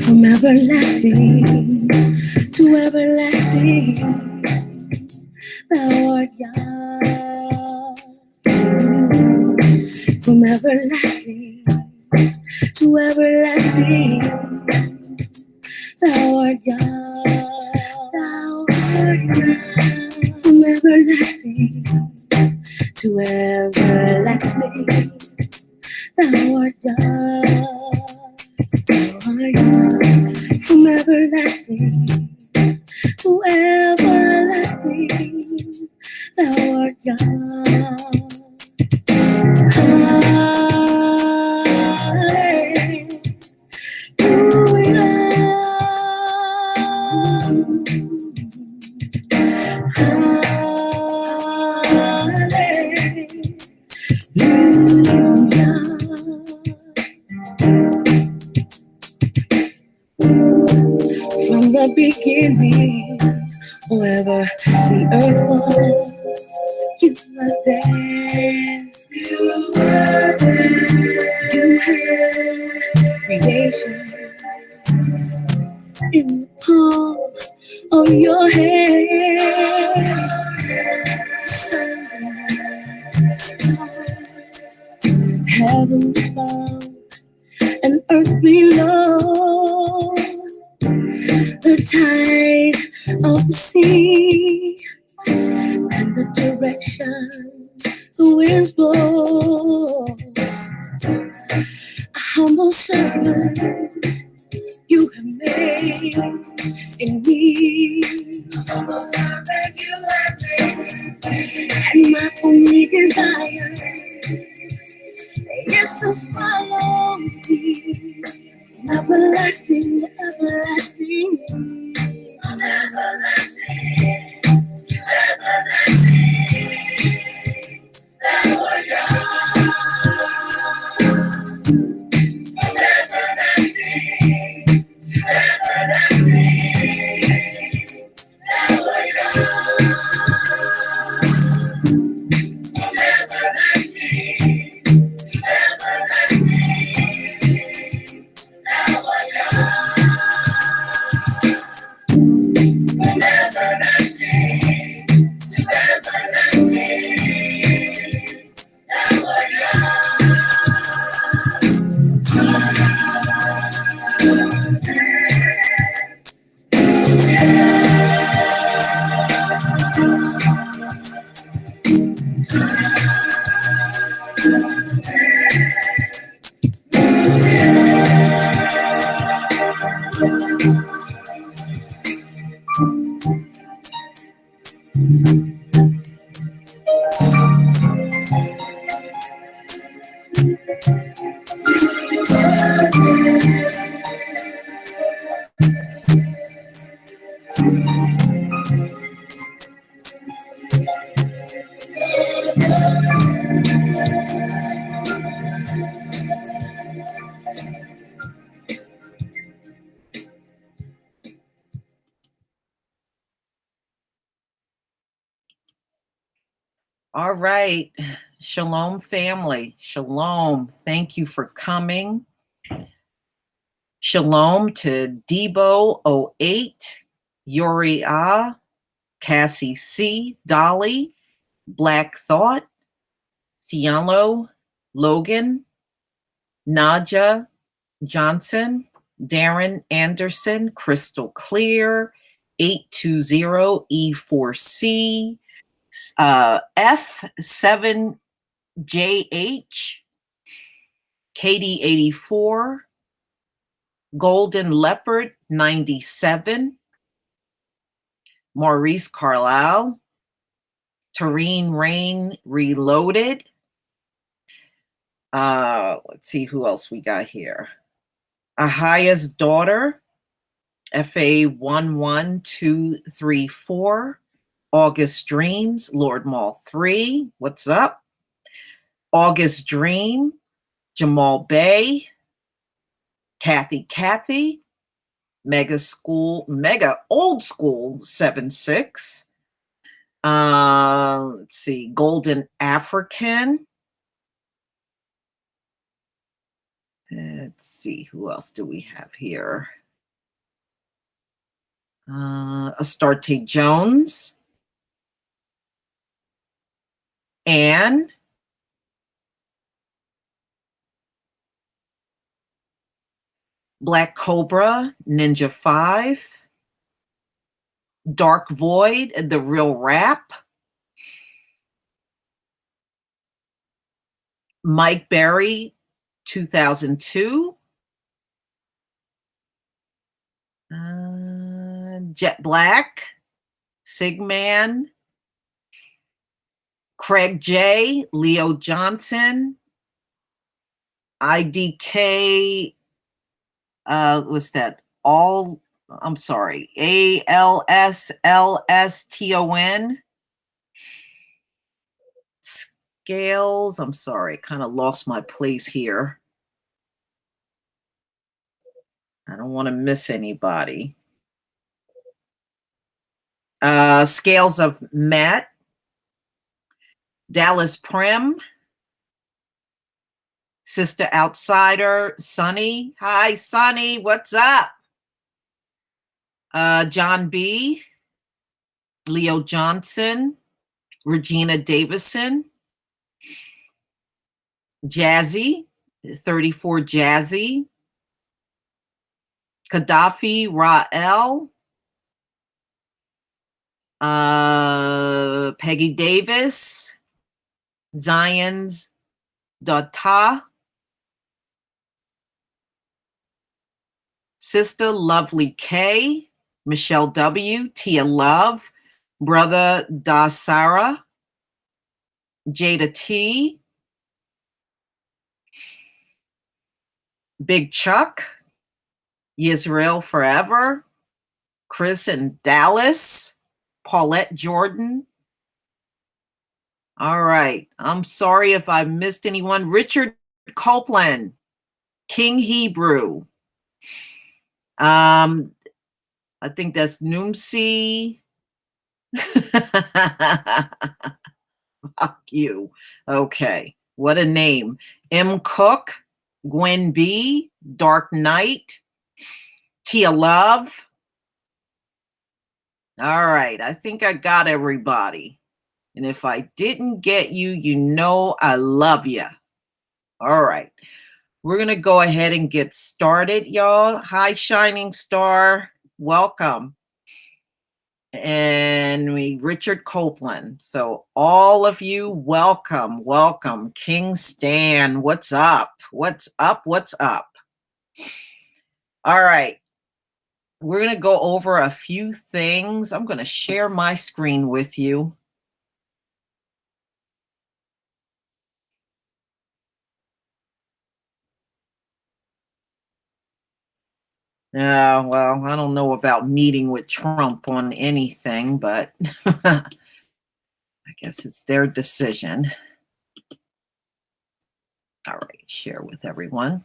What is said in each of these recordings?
From everlasting to everlasting, thou art God. From everlasting to everlasting, thou art God. Thou art God. From everlasting to everlasting, thou art God. From everlasting to everlasting, thou art God. From the beginning, wherever the earth was, you were there. You were there. You had creation in the palm of your hand. Sun, stars, heaven above, and earth below. The tide of the sea and the direction the winds blow. A humble servant you have made in me. A humble servant you have made. And my only desire is to follow thee. Everlasting, everlasting, from everlasting to everlasting, thou art God. From everlasting to everlasting, thou art God. From everlasting to everlasting, thou art God. From everlasting to everlasting, thou art God. All right. Shalom, family. Shalom. Thank you for coming. Shalom to Debo08, Uriah, Cassie C, Dolly, Black Thought, Ciano, Logan, Naja, Johnson, Darren Anderson, Crystal Clear, 820E4C, F7JH, Katie 84, Golden Leopard 97, Maurice Carlisle, Tareen Rain Reloaded. Let's see who else we got here. Ahaya's Daughter, FA11234, August Dreams, Lord Mall 3, what's up? August Dream, Jamal Bay, Kathy, Mega Old School 76. Let's see, Golden African. Let's see, who else do we have here? Astarte Jones. Anne. Black Cobra, Ninja 5. Dark Void, The Real Rap. Mike Berry, 2002. Jet Black, Sigman. Craig J, Leo Johnson. IDK, what's that? ALSLSTON. Scales, I'm sorry, kind of lost my place here. I don't want to miss anybody. Scales of Matt. Dallas Prim. Sister Outsider, Sunny. Hi, Sunny, what's up? John B. Leo Johnson. Regina Davison. Jazzy, 34 Jazzy. Gaddafi, Rael. Peggy Davis. Zion's Data. Sister Lovely K. Michelle W. Tia Love. Brother Da Sarah. Jada T. Big Chuck. Yisrael Forever. Chris and Dallas. Paulette Jordan. All right. I'm sorry if I missed anyone. Richard Copeland. King Hebrew. I think that's Noomsi. Fuck you. Okay. What a name. M. Cook. Gwen B. Dark Knight. Tia Love. All right. I think I got everybody. And if I didn't get you, you know I love you. All right. We're going to go ahead and get started, y'all. Hi, Shining Star. Welcome. And Richard Copeland. So all of you, welcome, welcome. King Stan, what's up? What's up? What's up? All right. We're going to go over a few things. I'm going to share my screen with you. Well, I don't know about meeting with Trump on anything, but I guess it's their decision. All right, share with everyone.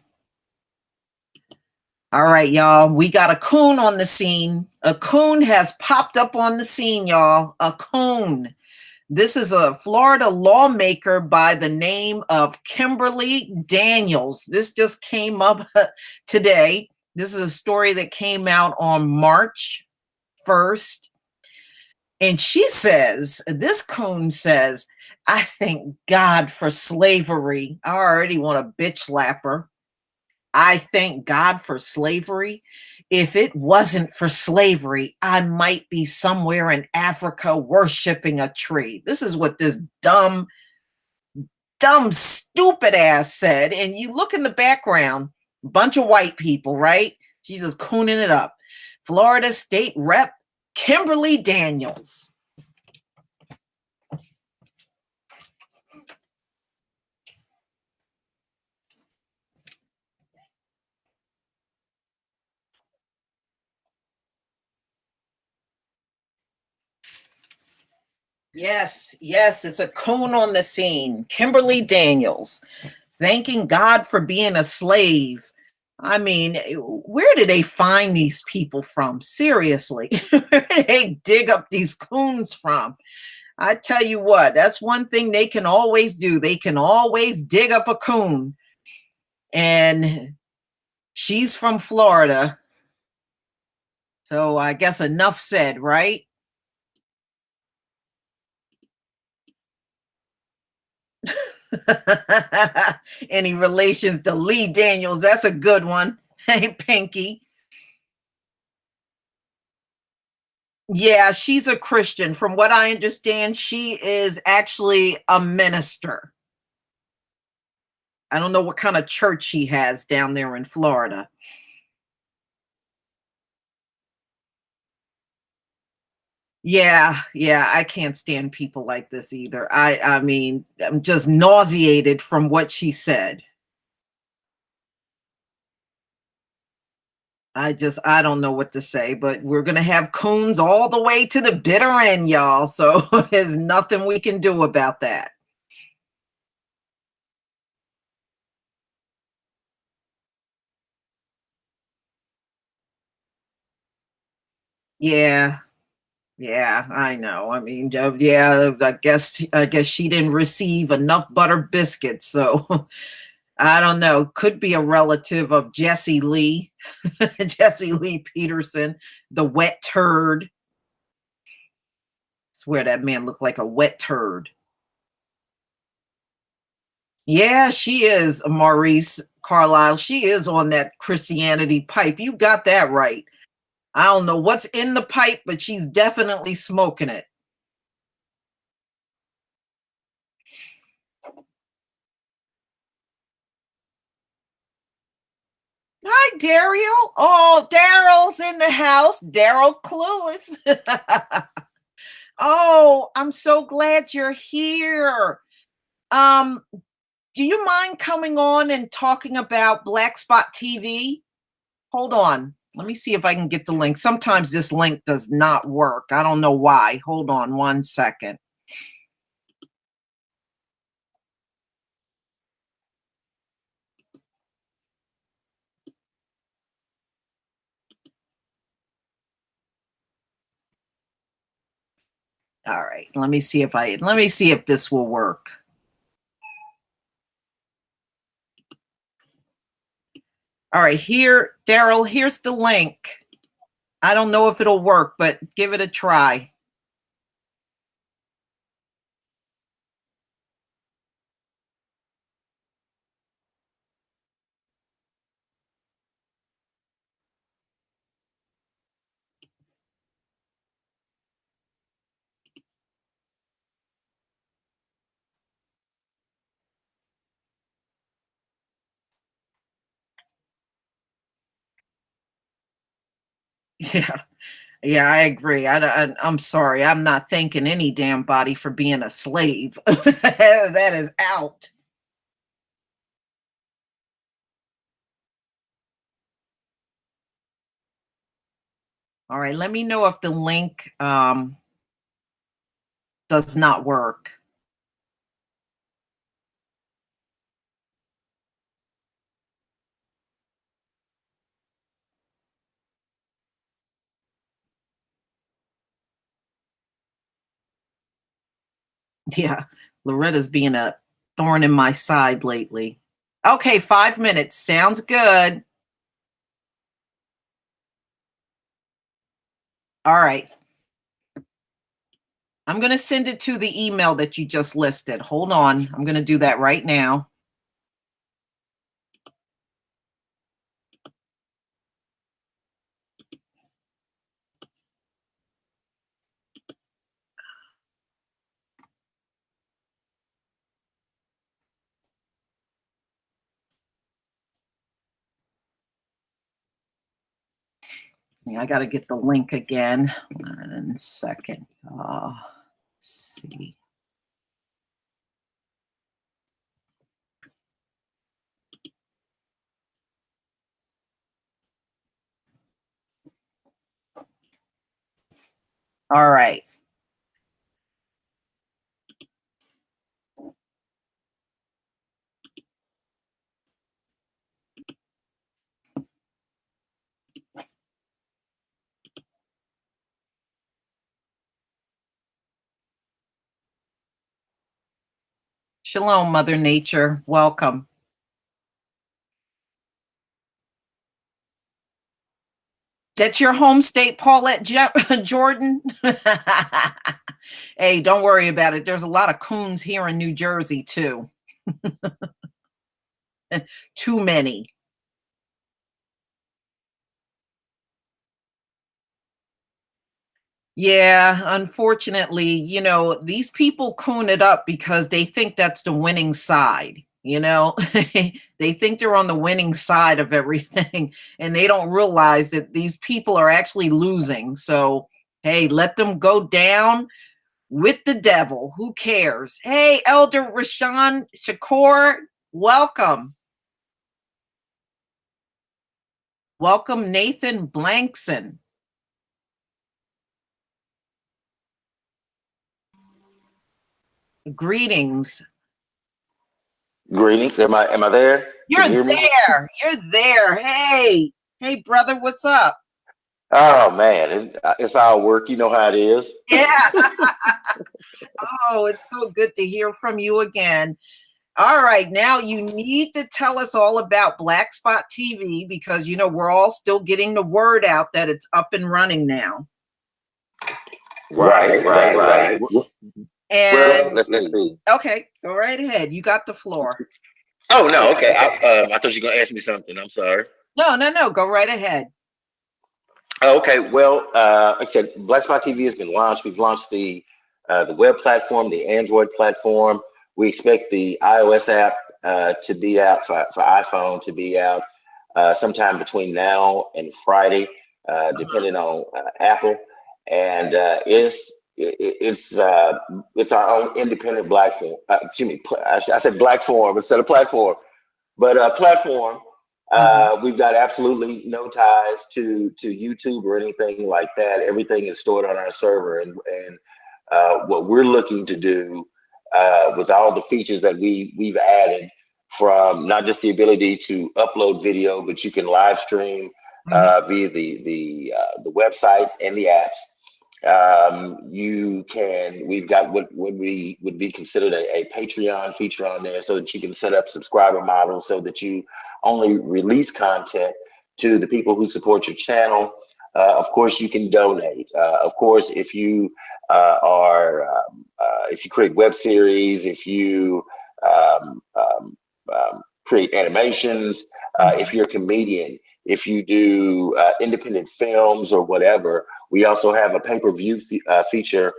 All right, y'all, we got a coon on the scene. A coon has popped up on the scene, y'all. A coon. This is a Florida lawmaker by the name of Kimberly Daniels. This just came up today. This is a story that came out on March 1st. And she says, this coon says, I thank God for slavery. I already want a bitch slapper. I thank God for slavery. If it wasn't for slavery, I might be somewhere in Africa worshiping a tree. This is what this dumb, stupid ass said. And you look in the background, bunch of white people, right? She's just cooning it up. Florida State Rep Kimberly Daniels. Yes, it's a coon on the scene. Kimberly Daniels, thanking God for being a slave. I mean, where did they find these people from? Seriously, where did they dig up these coons from? I tell you what, that's one thing they can always do. They can always dig up a coon. And she's from Florida. So I guess enough said, right? Any relations to Lee Daniels? That's a good one. Hey, Pinky. Yeah, she's a Christian. From what I understand, she is actually a minister. I don't know what kind of church she has down there in Florida. Yeah, I can't stand people like this either. I mean, I'm just nauseated from what she said. I don't know what to say, but we're gonna have coons all the way to the bitter end, y'all. So there's nothing we can do about that. Yeah, I know. I mean, yeah, I guess she didn't receive enough butter biscuits, so I don't know. Could be a relative of Jesse Lee, Jesse Lee Peterson, the wet turd. Swear that man looked like a wet turd. Yeah, she is, Maurice Carlisle. She is on that Christianity pipe. You got that right. I don't know what's in the pipe, but she's definitely smoking it. Hi, Daryl. Oh, Daryl's in the house. Daryl Clueless. Oh, I'm so glad you're here. Um, do you mind coming on and talking about Black Spot TV? Hold on. Let me see if I can get the link. Sometimes this link does not work. I don't know why. Hold on one second. All right. Let me see if this will work. All right, here, Daryl, here's the link. I don't know if it'll work, but give it a try. Yeah. Yeah, I agree. I'm sorry. I'm not thanking any damn body for being a slave. That is out. All right, let me know if the link does not work. Yeah, Loretta's being a thorn in my side lately. Okay, 5 minutes. Sounds good. All right. I'm going to send it to the email that you just listed. Hold on. I'm going to do that right now. I got to get the link again. 1 second. Let's see. All right. Shalom, Mother Nature. Welcome. That's your home state, Paulette Jordan? Hey, don't worry about it. There's a lot of coons here in New Jersey, too. Too many. Yeah, unfortunately, you know, these people coon it up because they think that's the winning side, you know? They think they're on the winning side of everything, and they don't realize that these people are actually losing. So, hey, let them go down with the devil. Who cares? Hey, Elder Rashawn Shakur, welcome. Welcome, Nathan Blankson. Greetings. Greetings. Am I there? You're Can you hear me? there. You're there. Hey. Hey, brother, what's up? Oh man, it's our work. You know how it is. Yeah. Oh, it's so good to hear from you again. All right, now you need to tell us all about Black Spot TV because you know we're all still getting the word out that it's up and running now. Right. And Let's see. okay, go right ahead. You got the floor. Oh no, okay. I thought you were gonna ask me something. I'm sorry. No. Go right ahead. Oh, okay. Well, like I said, Black Spot TV has been launched. We've launched the web platform, the Android platform. We expect the iOS app to be out for iPhone to be out sometime between now and Friday, depending on Apple. And it's our own independent platform. Excuse me, I said black form instead of platform, but platform. We've got absolutely no ties to YouTube or anything like that. Everything is stored on our server, and what we're looking to do with all the features that we've added, from not just the ability to upload video, but you can live stream via the website and the apps. We've got what would be considered a Patreon feature on there, so that you can set up subscriber models so that you only release content to the people who support your channel. Of course, you can donate. Of course, if you if you create web series, if you create animations, if you're a comedian, if you do independent films or whatever, we also have a pay-per-view feature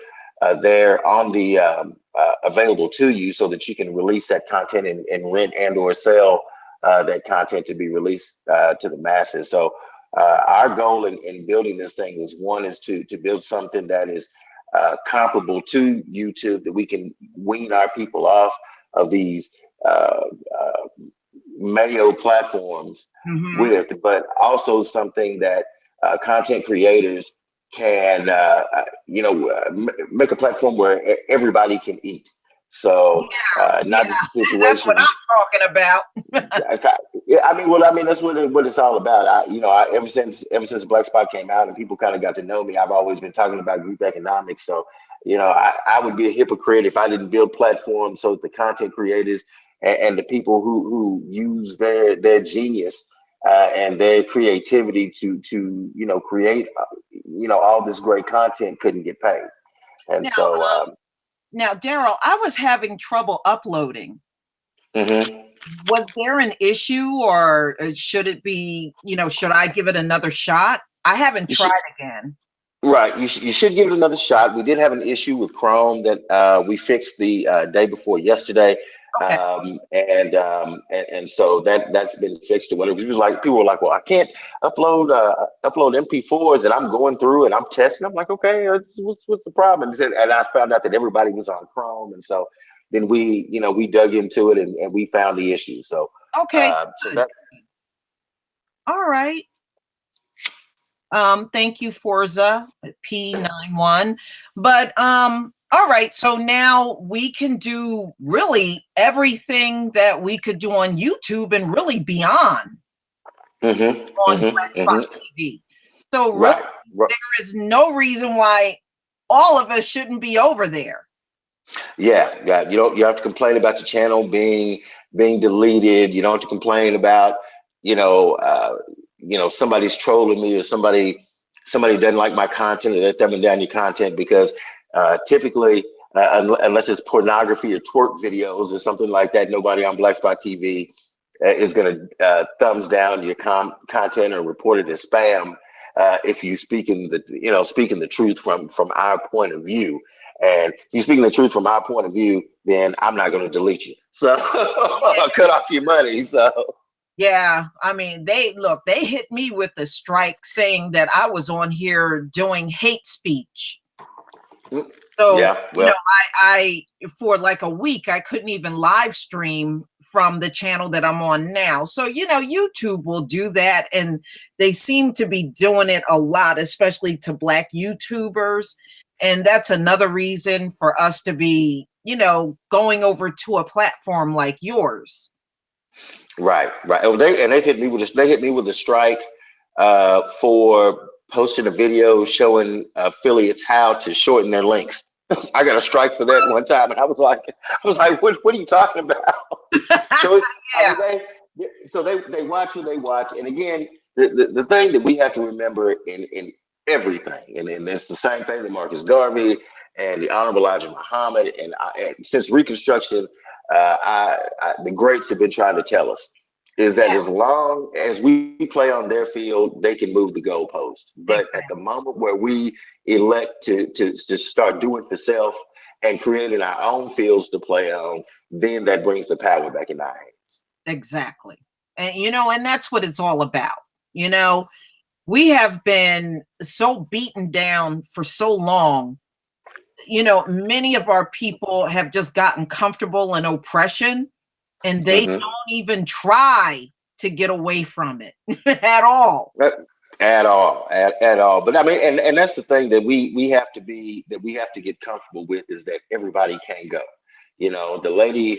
there on the available to you, so that you can release that content and rent and or sell that content to be released to the masses. So our goal in building this thing is to build something that is comparable to YouTube, that we can wean our people off of these mayo platforms with, but also something that content creators can make a platform where everybody can eat. So not just a That's what situation. I'm talking about. Yeah, that's what it's all about. Ever since Black Spot came out and people kind of got to know me, I've always been talking about group economics. So I would be a hypocrite if I didn't build platforms so that the content creators and the people who use their genius and their creativity to create all this great content couldn't get paid. And Now, so now, Daryl, I was having trouble uploading. mhm. Was there an issue, or should it be, should I give it another shot? I haven't You should, tried again. right. You should give it another shot. We did have an issue with Chrome that we fixed the day before yesterday. Okay. And so that's been fixed or whatever. It was like people were like, well, I can't upload MP4s, and I'm going through and I'm testing. I'm like, okay, what's the problem? And I found out that everybody was on Chrome, and so then we dug into it and we found the issue. So Okay. so Good. that All right. Thank you, Forza P91. But all right, so now we can do really everything that we could do on YouTube and really beyond on Black Spot TV. So really, right. there is no reason why all of us shouldn't be over there. Yeah. You have to complain about your channel being deleted. You don't have to complain about somebody's trolling me, or somebody doesn't like my content, or they're thumbing down your content, because typically unless it's pornography or twerk videos or something like that, nobody on Black Spot TV is going to thumbs down your content or report it as spam if you speaking the truth from our point of view. And if you're speaking the truth from our point of view, then I'm not going to delete you. So I'll cut off your money. So yeah, I mean, they hit me with a strike saying that I was on here doing hate speech. So, yeah, well, I for like a week, I couldn't even live stream from the channel that I'm on now. So, YouTube will do that. And they seem to be doing it a lot, especially to Black YouTubers. And that's another reason for us to be, going over to a platform like yours. right. Oh, they hit me with a strike for posting a video showing affiliates how to shorten their links. I got a strike for that one time, and I was like, what are you talking about? So Yeah. they watch what they watch, and again, the thing that we have to remember in everything, and it's the same thing that Marcus Garvey and the Honorable Elijah Muhammad and since Reconstruction, the greats have been trying to tell us, is that as long as we play on their field, they can move the goalpost. But at the moment where we elect to start doing for self and creating our own fields to play on, then that brings the power back in our hands. Exactly. And and that's what it's all about. We have been so beaten down for so long. Many of our people have just gotten comfortable in oppression, and they don't even try to get away from it at all. At all. But I mean, and that's the thing that we have to get comfortable with, is that everybody can't go. The lady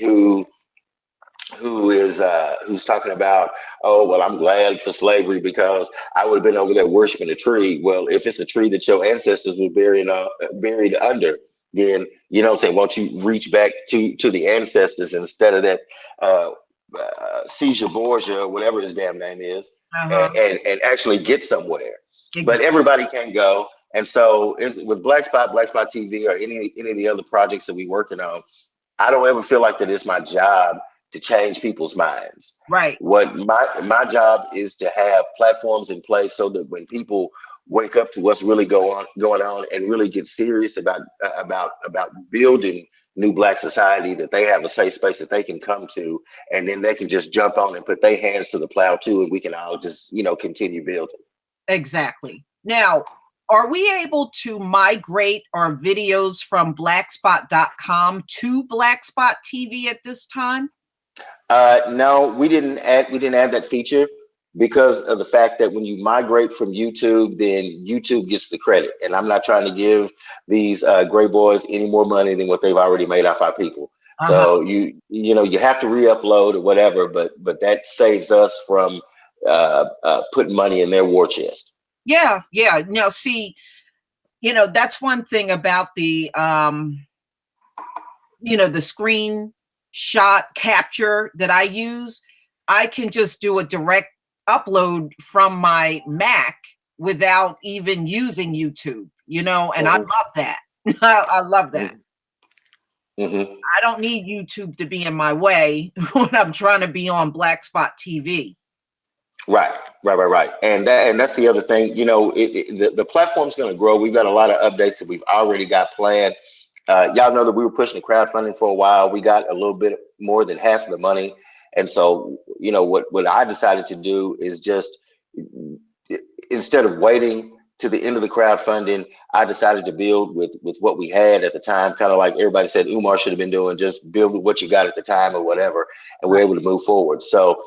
who's talking about, oh, well, I'm glad for slavery because I would have been over there worshiping a tree. Well, if it's a tree that your ancestors were buried under, then won't you reach back to the ancestors instead of that Caesar Borgia or whatever his damn name is, and actually get somewhere. Exactly. But everybody can't go. And so with Black Spot TV, or any of the other projects that we're working on, I don't ever feel like that it's my job to change people's minds. Right. What my job is to have platforms in place so that when people wake up to what's really going on and really get serious about building new Black society, that they have a safe space that they can come to, and then they can just jump on and put their hands to the plow too, and we can all just continue building. Exactly. Now, are we able to migrate our videos from blackspot.com to Black Spot TV at this time? No, we didn't add that feature because of the fact that when you migrate from YouTube, then YouTube gets the credit, and I'm not trying to give these gray boys any more money than what they've already made off our people. So you have to re-upload or whatever, but that saves us from putting money in their war chest. Yeah. Now, see, that's one thing about the the screenshot capture that I use. I can just do a direct upload from my Mac without even using YouTube, and I love that. I love that. Mm-hmm. I don't need YouTube to be in my way when I'm trying to be on Black Spot TV. Right. And that's the other thing. The platform's going to grow. We've got a lot of updates that we've already got planned. Y'all know that we were pushing the crowdfunding for a while. We got a little bit more than half of the money, and so what I decided to do is just, instead of waiting to the end of the crowdfunding, I decided to build with what we had at the time. Kind of like everybody said Umar should have been doing, just build with what you got at the time or whatever, and we're able to move forward. So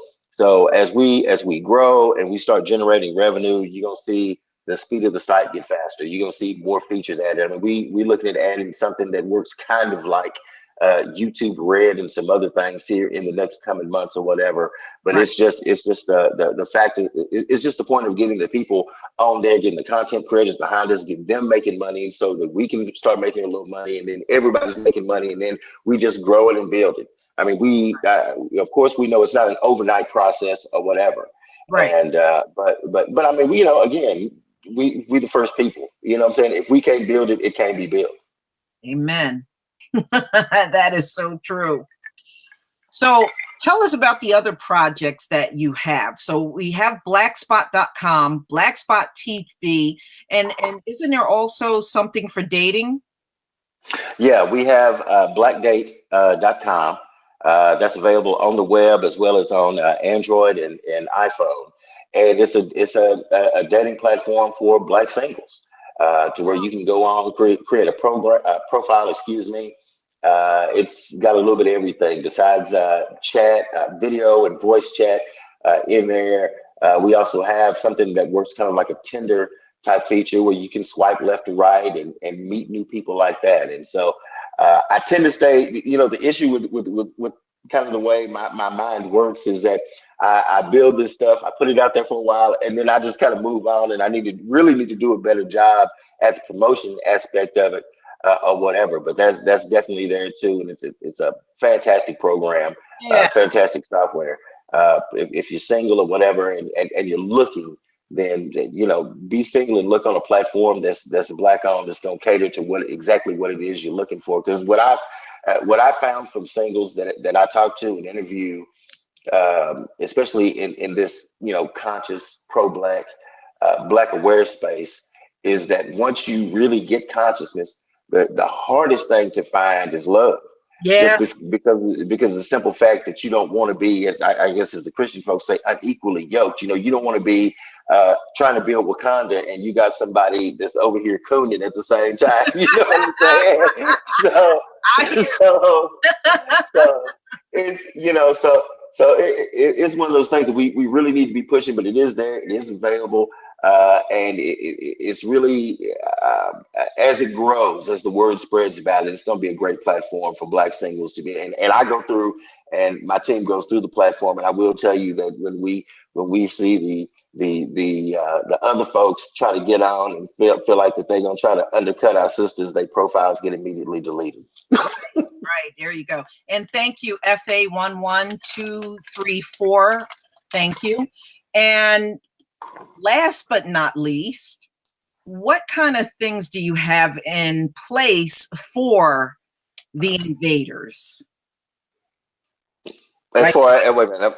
as we grow and we start generating revenue, you're gonna see the speed of the site get faster. You're gonna see more features added. I mean, we looking at adding something that works kind of like YouTube Red and some other things here in the next coming months or whatever. But Right. it's just the fact that it's just the point of getting the people on there, getting the content creators behind us, getting them making money so that we can start making a little money, and then everybody's making money, and then we just grow it and build it. I mean, we of course we know it's not an overnight process or whatever, Right. and but I mean, again, we the first people. You know what I'm saying? If we can't build it, it can't be built. Amen. That is so true. So tell us about the other projects that you have. So we have blackspot.com, Blackspot TV, and isn't there also something for dating? Yeah, we have blackdate.com. That's available on the web as well as on Android and iPhone. And it's a dating platform for Black singles, to where you can go on, create a profile, excuse me. It's got a little bit of everything besides chat, video and voice chat in there. We also have something that works kind of like a Tinder type feature where you can swipe left to right and meet new people like that. And so I tend to stay, the issue with kind of the way my mind works is that I build this stuff, I put it out there for a while, and then I just kind of move on, and I really need to do a better job at the promotion aspect of it, or whatever. But that's definitely there too, and it's a fantastic program, Yeah. fantastic software. If you're single or whatever, and you're looking, then be single and look on a platform that's Black owned, that's gonna cater to exactly what it is you're looking for. Because what I found from singles that I talk to and interview, especially in this conscious pro-Black, Black aware space, is that once you really get consciousness, the hardest thing to find is love. Yeah. Just because of the simple fact that you don't want to be, as I guess as the Christian folks say, unequally yoked. You don't want to be trying to build Wakanda and you got somebody that's over here cooning at the same time. You know what I'm saying? So it's it's one of those things that we really need to be pushing, but it is there, it is available, and it's really as it grows, as the word spreads about it, it's going to be a great platform for Black singles to be. And I go through, and my team goes through the platform, and I will tell you that when we see the other folks try to get on and feel like that they're gonna try to undercut our sisters, their profiles get immediately deleted. Right, there you go. And thank you, FA11234. Thank you. And last but not least, what kind of things do you have in place for the invaders? As far as wait a minute.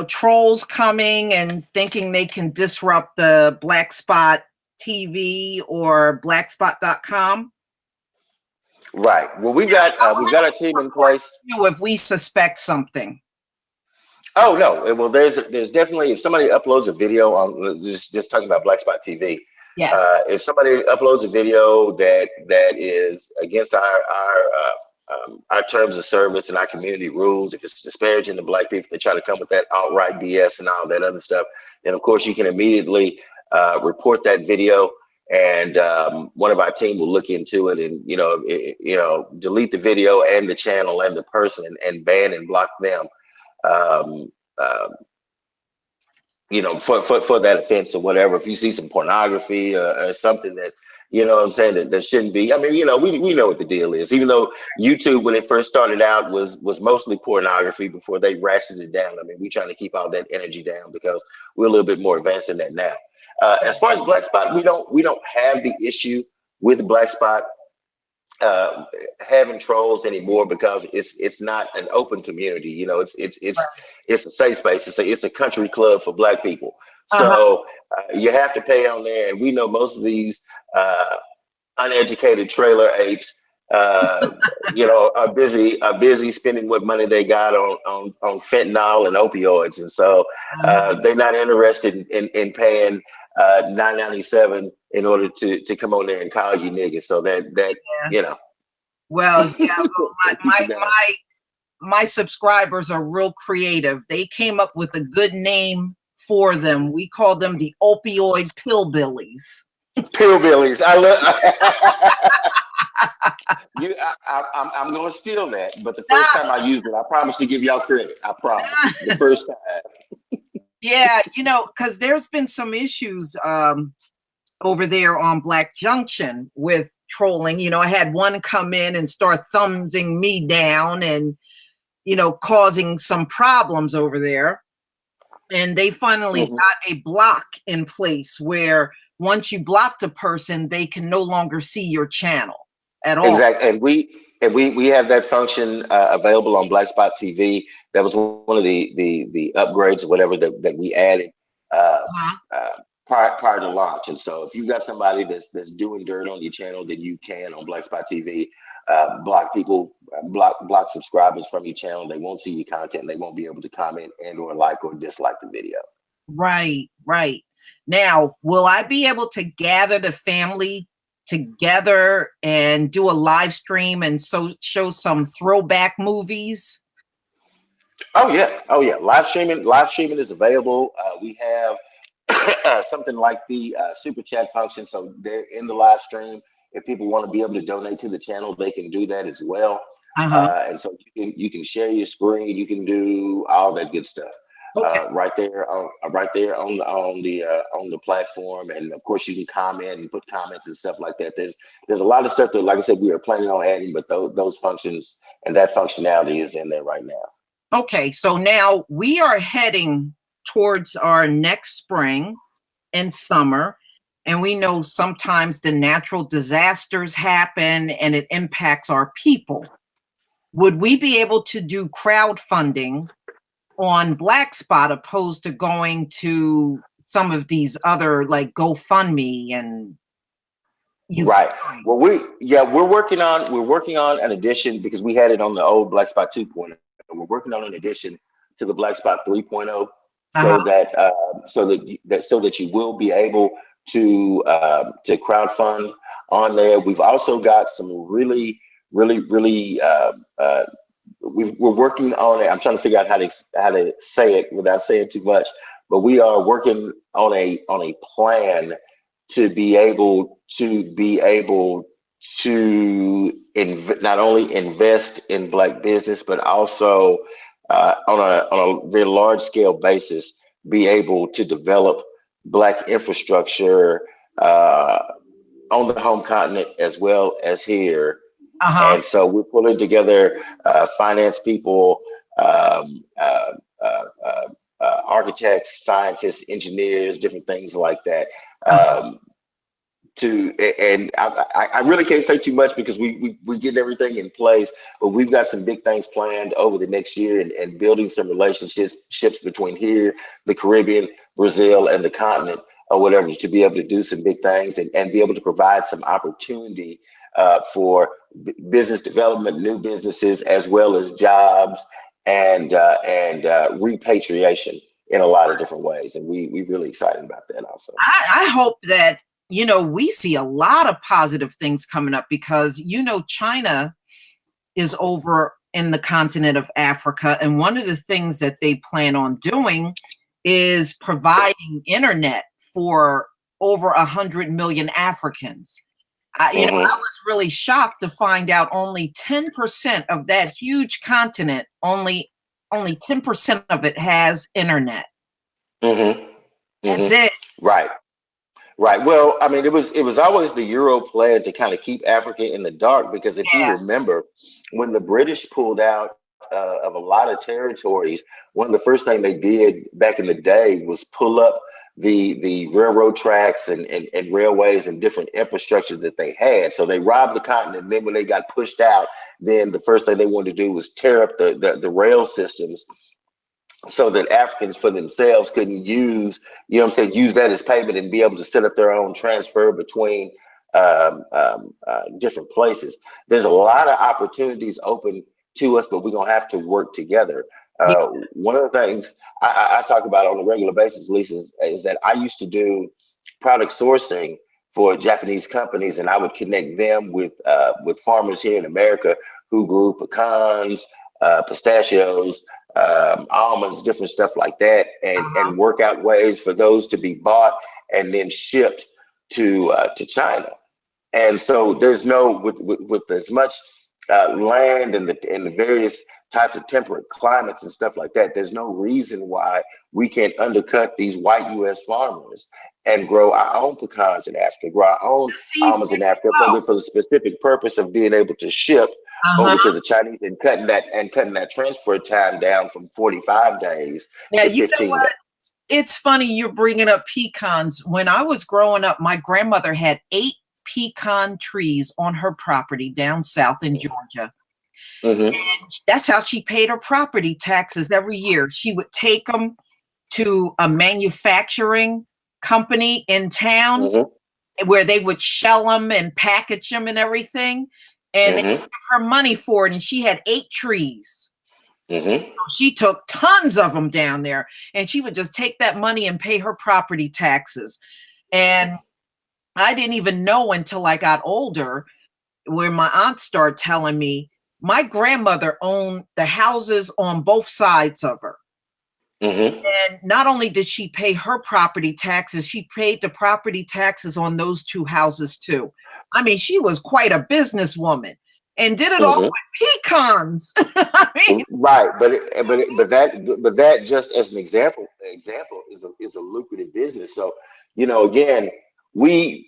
Trolls coming and thinking they can disrupt the Black Spot TV or blackspot.com. Right. Well, we've got a team in place. If we suspect something. Oh no. Well, there's definitely, if somebody uploads a video on, just talking about Black Spot TV. Yes. If somebody uploads a video that is against our terms of service and our community rules, if it's disparaging the Black people, they try to come with that outright BS and all that other stuff, then of course you can immediately report that video, and one of our team will look into it and delete the video and the channel and the person and ban and block them. for that offense or whatever. If you see some pornography or something that, you know what I'm saying, that shouldn't be. I mean, we know what the deal is. Even though YouTube, when it first started out, was mostly pornography before they ratcheted it down. I mean, we're trying to keep all that energy down because we're a little bit more advanced than that now. As far as Black Spot, we don't have the issue with Black Spot having trolls anymore because it's not an open community. It's a safe space. It's a country club for Black people. Uh-huh. So you have to pay on there, and we know most of these uneducated trailer apes, are busy spending what money they got on fentanyl and opioids, and so they're not interested in paying $9.97 in order to come on there and call you niggas. So that Yeah. you know. Well, yeah, Keep it down. my subscribers are real creative. They came up with a good name for them. We call them the opioid pillbillies. Pillbillies. I love you. I'm going to steal that, but the first time I used it, I promise to give y'all credit. I promise. The first time. Yeah, because there's been some issues over there on Black Junction with trolling. I had one come in and start thumbsing me down and, causing some problems over there. And they finally got a block in place where once you block the person, they can no longer see your channel at all. Exactly. And we have that function available on Black Spot TV. That was one of the upgrades or whatever that we added prior to launch. And so if you got somebody that's doing dirt on your channel, then you can on Black Spot TV block people, block subscribers from your channel. They won't see your content. They won't be able to comment and or like or dislike the video. Right. Now, will I be able to gather the family together and do a live stream and show some throwback movies? Oh yeah. Live streaming is available. We have something like the super chat function. So they're in the live stream. If people want to be able to donate to the channel, they can do that as well. And so you can share your screen. You can do all that good stuff. Okay. Right there on the platform, and of course you can comment and put comments and stuff like that. There's a lot of stuff that, like I said, we are planning on adding, but those functions and that functionality is in there right now. Okay, so now we are heading towards our next spring and summer, and we know sometimes the natural disasters happen and it impacts our people. Would we be able to do crowdfunding on Black Spot opposed to going to some of these other like GoFundMe and Right. Well, we're working on an addition because we had it on the old Black Spot 2.0. We're working on an addition to the Black Spot 3.0 so that you will be able to crowdfund on there. We've also got some really we're working on it. I'm trying to figure out how to say it without saying too much, but we are working on a plan to be able to not only invest in Black business, but also on a very large scale basis, be able to develop Black infrastructure on the home continent as well as here. And so we're pulling together finance people, architects, scientists, engineers, different things like that. I really can't say too much because we're getting everything in place, but we've got some big things planned over the next year and building some relationships between here, the Caribbean, Brazil, and the continent or whatever, to be able to do some big things and be able to provide some opportunity for business development, new businesses, as well as jobs and repatriation in a lot of different ways. And we're really excited about that also. I hope that, we see a lot of positive things coming up because, China is over in the continent of Africa. And one of the things that they plan on doing is providing internet for over 100 million Africans. I was really shocked to find out only 10% of that huge continent, only 10% of it has internet. That's Hmm. it. Right. Right. Well, I mean, it was always the Euro plan to kind of keep Africa in the dark because if you Yeah. remember, when the British pulled out of a lot of territories, one of the first thing they did back in the day was pull up the railroad tracks and railways and different infrastructure that they had. So they robbed the continent. And then when they got pushed out, then the first thing they wanted to do was tear up the rail systems so that Africans for themselves couldn't use, use that as payment and be able to set up their own transfer between different places. There's a lot of opportunities open to us, but we're gonna have to work together. Yeah. One of the things I talk about on a regular basis, Lisa, is that I used to do product sourcing for Japanese companies, and I would connect them with farmers here in America who grew pecans, pistachios, almonds, different stuff like that, and work out ways for those to be bought and then shipped to China. And so there's no with as much land and the various types of temperate climates and stuff like that. There's no reason why we can't undercut these white U.S. farmers and grow our own pecans in Africa, grow our own See, almonds in Africa for the specific purpose of being able to ship over to uh-huh. the Chinese and cutting that transfer time down from 45 days Now, to you know 15 days. what? It's funny you're bringing up pecans. When I was growing up, my grandmother had 8 pecan trees on her property down south in Georgia. Mm-hmm. That's how she paid her property taxes every year. She would take them to a manufacturing company in town Mm-hmm. where they would shell them and package them and everything. And they Mm-hmm. give her money for it. And she had 8 trees. Mm-hmm. So she took tons of them down there and she would just take that money and pay her property taxes. And I didn't even know until I got older where my aunt started telling me my grandmother owned the houses on both sides of her. Mm-hmm. And not only did she pay her property taxes, she paid the property taxes on those 2 houses too. I mean, she was quite a businesswoman and did it all Mm-hmm. with pecans. I mean, Right, but that just as an example is a lucrative business. So, again, we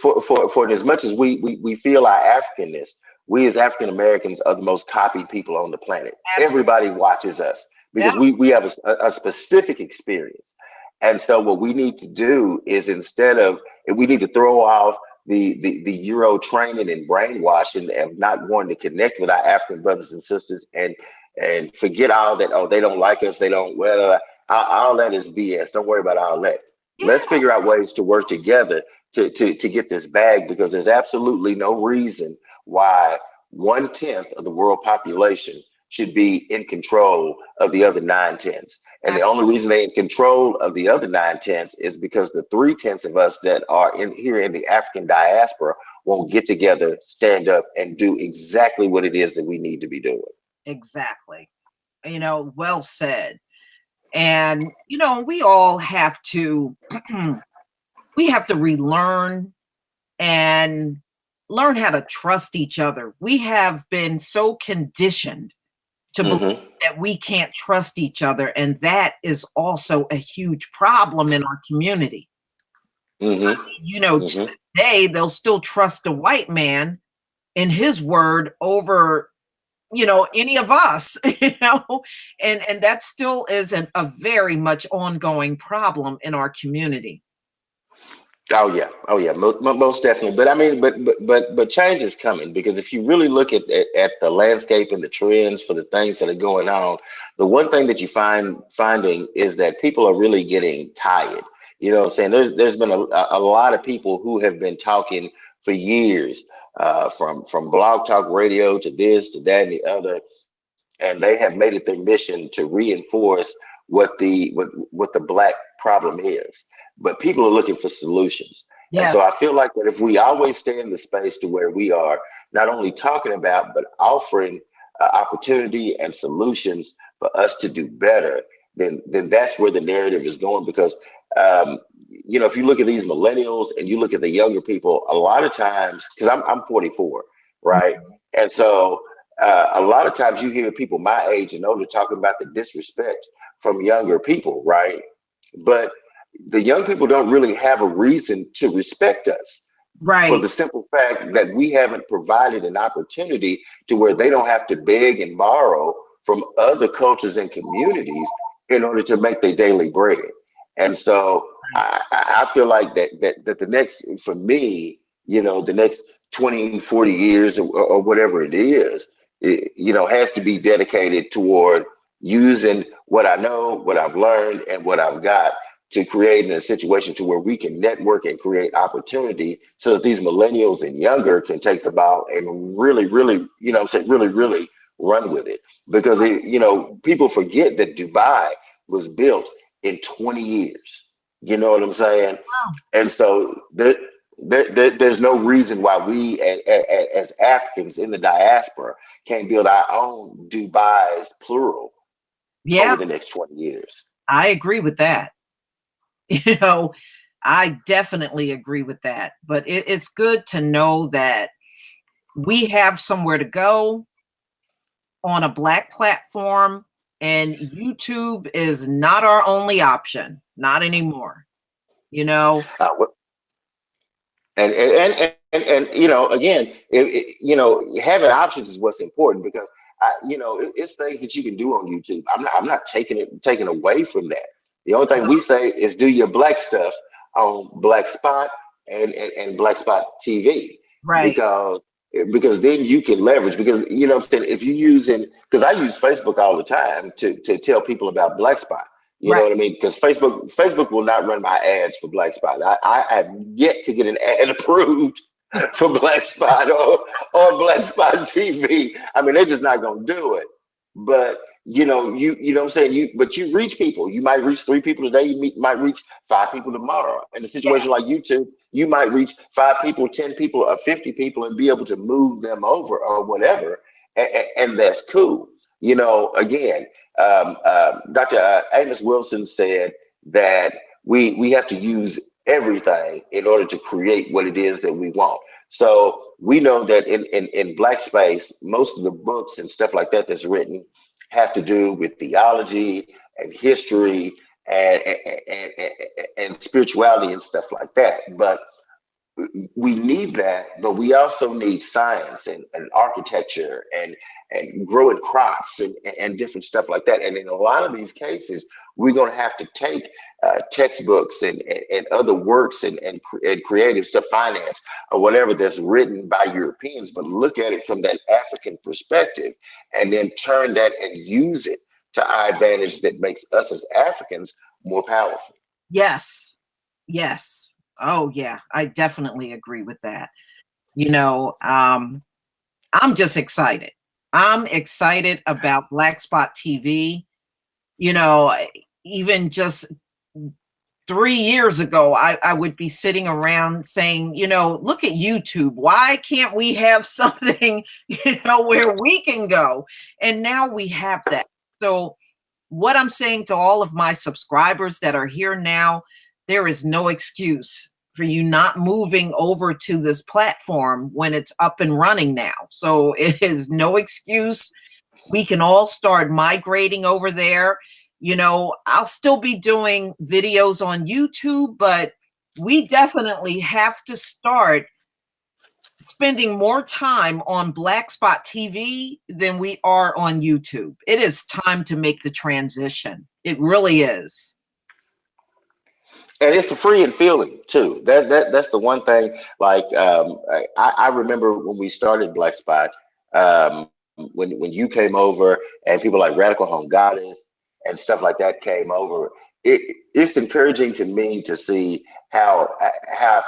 for as much as we feel our Africanness, we as African Americans are the most copied people on the planet. absolutely. Everybody watches us Yeah, because we have a specific experience, and so what we need to do is we need to throw off the Euro training and brainwashing of not wanting to connect with our African brothers and sisters and forget all that. Oh, they don't like us. They don't. Well, all that is BS. Don't worry about all that. yeah, Let's figure out ways to work together to get this bag because there's absolutely no reason why 1/10 of the world population should be in control of the other 9/10. And the only reason they're in control of the other 9/10 is because the 3/10 of us that are in here in the African diaspora won't get together, stand up, and do exactly what it is that we need to be doing. exactly. Well said. And we all have to we have to relearn and learn how to trust each other. We have been so conditioned to believe Mm-hmm. that we can't trust each other, and that is also a huge problem in our community. Mm-hmm. To Mm-hmm. this day, they'll still trust the white man and his word over any of us. And that still is a very much ongoing problem in our community. Oh yeah, most definitely. But I mean, but change is coming because if you really look at the landscape and the trends for the things that are going on, the one thing that you finding is that people are really getting tired. You know what I'm saying? There's been a lot of people who have been talking for years, from blog talk radio to this to that and the other, and they have made it their mission to reinforce what the black problem is. But people are looking for solutions. And Yeah, so I feel like that if we always stay in the space to where we are not only talking about but offering opportunity and solutions for us to do better, then that's where the narrative is going. Because if you look at these millennials and you look at the younger people, a lot of times, because I'm 44, right? And so a lot of times you hear people my age and older talking about the disrespect from younger people, right? but the young people don't really have a reason to respect us for Right. the simple fact that we haven't provided an opportunity to where they don't have to beg and borrow from other cultures and communities in order to make their daily bread. And so I feel like that the next, for me, the next 20, 40 years or whatever it is, has to be dedicated toward using what I know, what I've learned, and what I've got to create a situation to where we can network and create opportunity so that these millennials and younger can take the ball and really, really, really, really run with it. Because, people forget that Dubai was built in 20 years. You know what I'm saying? And so there's no reason why we as Africans in the diaspora can't build our own Dubai's plural over Yeah, the next 20 years. I agree with that. You know, I definitely agree with that. But it's good to know that we have somewhere to go on a Black platform, and YouTube is not our only option, not anymore. You know, And again, having options is what's important because it's things that you can do on YouTube. I'm not taking away from that. The only thing we say is do your Black stuff on Black Spot and Black Spot TV right, because then you can leverage because what I'm saying if you using because I use Facebook all the time to tell people about Black Spot. You know right. what I mean? Because Facebook will not run my ads for Black Spot. I have yet to get an ad approved for Black Spot or Black Spot TV. I mean, they're just not gonna do it. But you know what I'm saying? But you reach people. You might reach 3 people today, might reach 5 people tomorrow. In a Yeah, situation like YouTube, you might reach 5 people, 10 people, or 50 people and be able to move them over or whatever. And that's cool. Again, Dr. Amos Wilson said that we have to use everything in order to create what it is that we want. So we know that in Black space, most of the books and stuff like that that's written have to do with theology and history and spirituality and stuff like that. But we need that, but we also need science and architecture and growing crops and different stuff like that. And in a lot of these cases, we're going to have to take textbooks and other works and creative stuff, finance or whatever that's written by Europeans, but look at it from that African perspective and then turn that and use it to our advantage that makes us as Africans more powerful. yes, yes. Oh, yeah, I definitely agree with that. You know, I'm just excited. I'm excited about Black Spot TV. You know, even just 3 years ago, I would be sitting around saying, look at YouTube. Why can't we have something, where we can go? And now we have that. So, what I'm saying to all of my subscribers that are here now, there is no excuse for you not moving over to this platform when it's up and running now. So, it is no excuse. We can all start migrating over there. I'll still be doing videos on YouTube, but we definitely have to start spending more time on Black Spot TV than we are on YouTube. It is time to make the transition. It really is. And it's a freeing feeling too. That's the one thing. Like I remember when we started Black Spot, when you came over and people like Radical Home Goddess and stuff like that came over. It's encouraging to me to see how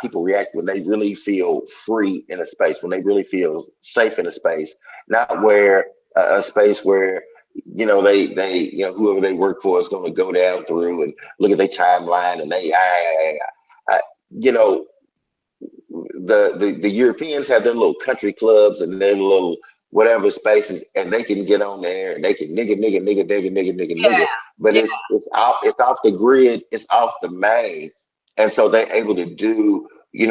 people react when they really feel free in a space, when they really feel safe in a space, not where a space where they whoever they work for is going to go down through and look at their timeline and I you know the Europeans have their little country clubs and their little whatever spaces, and they can get on there and they can Yeah, nigga, but yeah, it's off the grid, it's off the main, and so they're able to do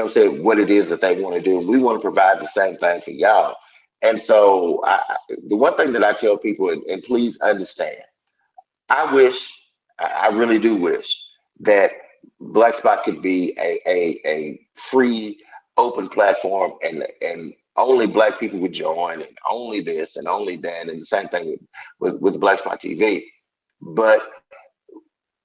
say what it is that they want to do. We want to provide the same thing for y'all, and so the one thing that I tell people, and please understand, I wish, I really do wish that Black Spot could be a free, open platform, and only Black people would join, and only this and only that, and the same thing with Black Spot TV. But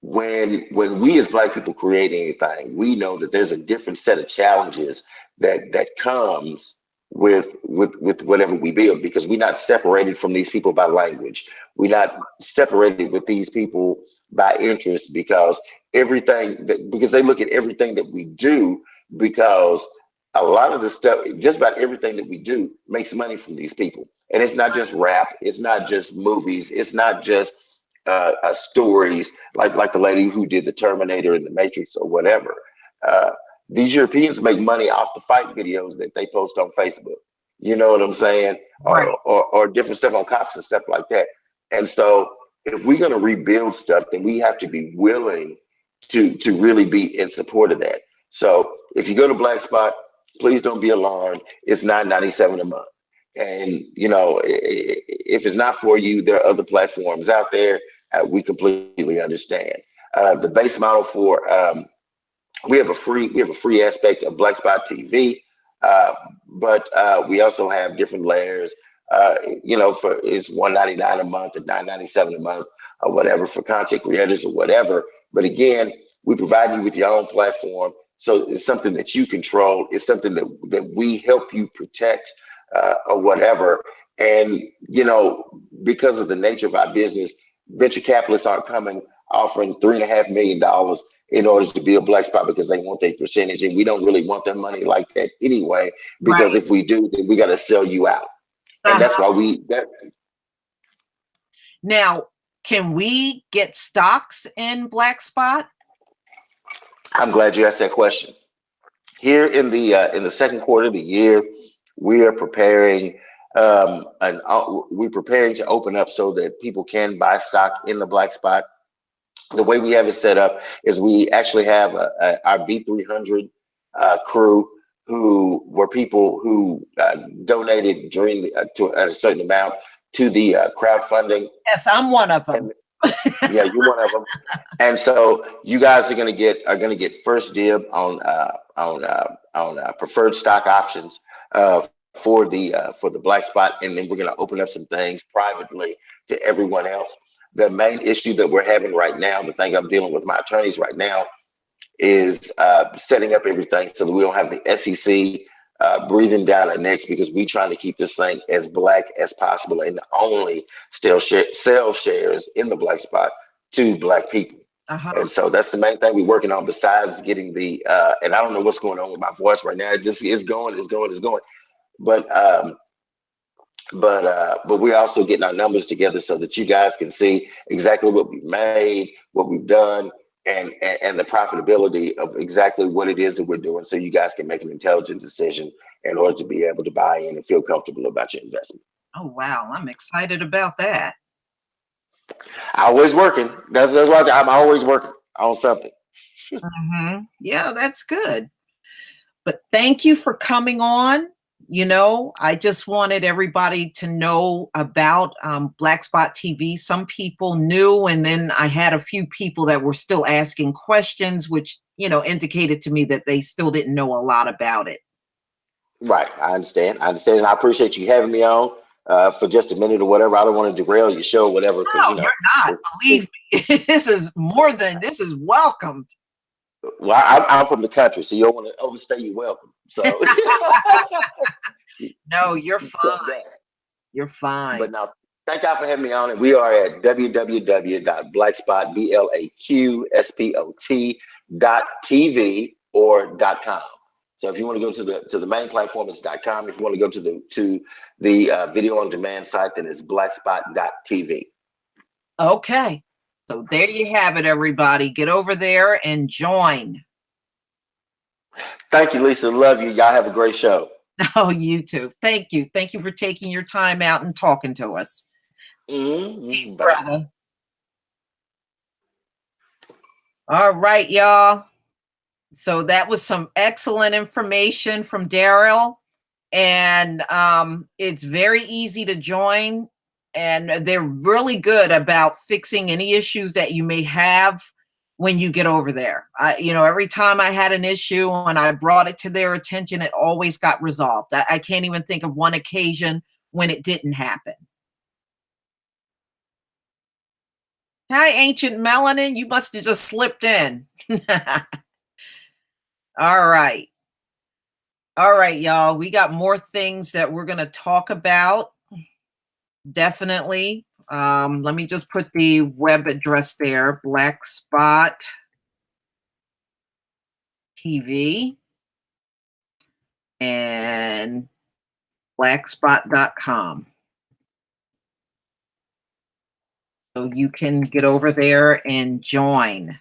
when we as Black people create anything, we know that there's a different set of challenges that comes with whatever we build, because we're not separated from these people by language. We're not separated with these people by interest, because because they look at everything that we do, because a lot of the stuff, just about everything that we do makes money from these people. And it's not just rap, it's not just movies, it's not just stories like the lady who did the Terminator and the Matrix or whatever. Uh, these Europeans make money off the fight videos that they post on Facebook. You know what I'm saying? Right. Or different stuff on cops and stuff like that. And so if we're going to rebuild stuff, then we have to be willing to really be in support of that. So if you go to Black Spot, please don't be alarmed. It's $9.97 a month. And you know, if it's not for you, there are other platforms out there. We completely understand. The base model for we have a free aspect of Black Spot TV, uh, but we also have different layers. You know, for it's $1.99 a month or $9.97 a month or whatever for content creators or whatever. But again, we provide you with your own platform, so it's something that you control. It's something that we help you protect or whatever. And you know, because of the nature of our business, venture capitalists aren't coming offering $3.5 million in order to be a Black Spot because they want their percentage, and we don't really want their money like that anyway. Because Right. if we do, then we got to sell you out, and that's Uh-huh. why we. Now, can we get stocks in Black Spot? I'm glad you asked that question. Here in the second quarter of the year, we are preparing we're preparing to open up so that people can buy stock in the Black Spot. The way we have it set up is we actually have our B300 crew, who were people who donated during to a certain amount to the crowdfunding. Yes, I'm one of them. And yeah, you're one of them. And so you guys are gonna get first dib on preferred stock options for the Black Spot, and then we're gonna open up some things privately to everyone else. The main issue that we're having right now, the thing I'm dealing with my attorneys right now, is setting up everything so that we don't have the SEC breathing down our necks, because we're trying to keep this thing as Black as possible and only sell shares in the Black Spot to Black people. Uh-huh. And so that's the main thing we're working on, besides getting the and I don't know what's going on with my voice right now. It just is going, it's going, it's going. But we're also getting our numbers together so that you guys can see exactly what we've made, what we've done, and the profitability of exactly what it is that we're doing, so you guys can make an intelligent decision in order to be able to buy in and feel comfortable about your investment. Oh, wow. I'm excited about that. Always working. That's why I'm always working on something. Yeah, that's good. But thank you for coming on. You know, I just wanted everybody to know about Black Spot TV. Some people knew, and then I had a few people that were still asking questions, which, you know, indicated to me that they still didn't know a lot about it. Right. I understand. And I appreciate you having me on for just a minute or whatever. I don't want to derail your show or whatever, because, No, you're not. Believe me, this is welcomed. Well, I'm from the country, so you don't want to overstay your welcome. So No, you're fine. You're fine. But now, thank y'all for having me on. And we are at www.blackspot.tv or .com. So if you want to go to the main platform, it's .com. If you want to go to the video on demand site, then it's blackspot.tv. Okay. So there you have it, everybody. Get over there and join. Thank you, Lisa. Love you. Y'all have a great show. Oh, you too. Thank you. Thank you for taking your time out and talking to us. Peace, brother. All right, y'all. So that was some excellent information from Daryl. And it's very easy to join. And they're really good about fixing any issues that you may have when you get over there. Every time I had an issue and I brought it to their attention, it always got resolved. I can't even think of one occasion when it didn't happen. Hi, Ancient Melanin. You must have just slipped in. All right. All right, y'all. We got more things that we're going to talk about. Definitely. Let me just put the web address there. Black Spot TV and blackspot.com. So you can get over there and join.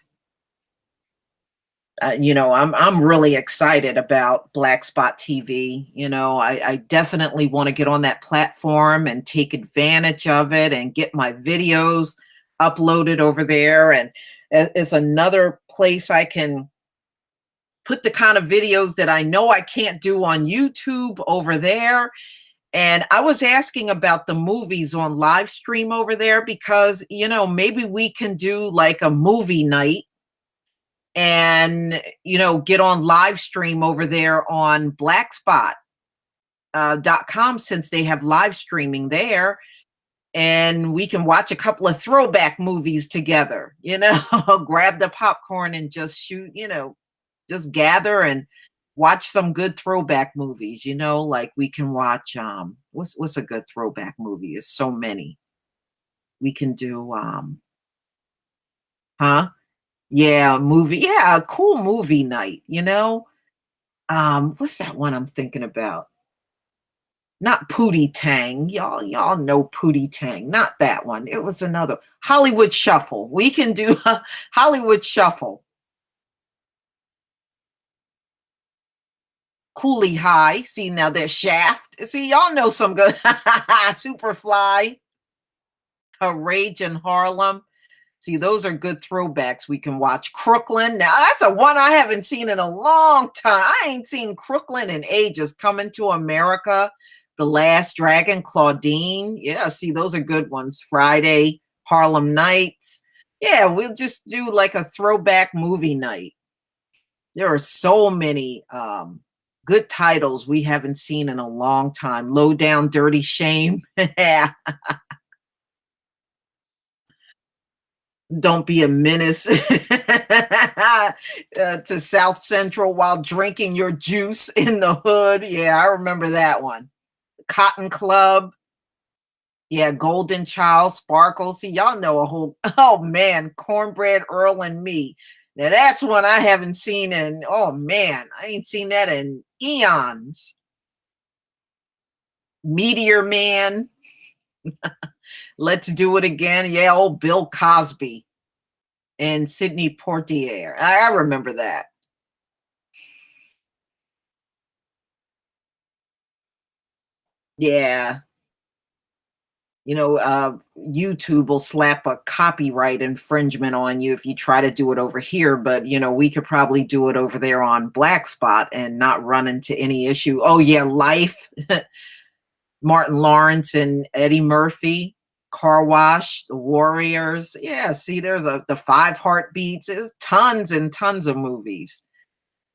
I'm really excited about Black Spot TV. I definitely want to get on that platform and take advantage of it and get my videos uploaded over there. And it's another place I can put the kind of videos that I know I can't do on YouTube over there. And I was asking about the movies on LiveStream over there because, maybe we can do like a movie night and, get on LiveStream over there on blackspot.com since they have live streaming there. And we can watch a couple of throwback movies together, grab the popcorn and just shoot, just gather and watch some good throwback movies, like we can watch what's a good throwback movie? There's so many. We can do a cool movie night, what's that one I'm thinking about? Not Pootie Tang. Y'all know Pootie Tang. Not that one. It was another Hollywood Shuffle. We can do Hollywood Shuffle. Coolie High. See, now there's Shaft. See, y'all know some good. Superfly. Rage in Harlem. See, those are good throwbacks we can watch. Crooklyn. Now, that's a one I haven't seen in a long time. I ain't seen Crooklyn in ages. Coming to America. The Last Dragon. Claudine. Yeah, see, those are good ones. Friday. Harlem Nights. Yeah, we'll just do like a throwback movie night. There are so many good titles we haven't seen in a long time. Low Down Dirty Shame. Don't be a menace to South Central while drinking your juice in the hood. Yeah, I remember that one. Cotton Club. Yeah, Golden Child, Sparkle. See, y'all know a whole, oh man, Cornbread Earl and Me. Now that's one I haven't seen in, oh man, I ain't seen that in eons. Meteor Man. Let's Do It Again. Yeah, old Bill Cosby and Sidney Poitier. I remember that. Yeah. YouTube will slap a copyright infringement on you if you try to do it over here. But, we could probably do it over there on Black Spot and not run into any issue. Oh, yeah, Life. Martin Lawrence and Eddie Murphy. Car Wash, The Warriors. Yeah, see, there's the 5 Heartbeats. There's tons and tons of movies.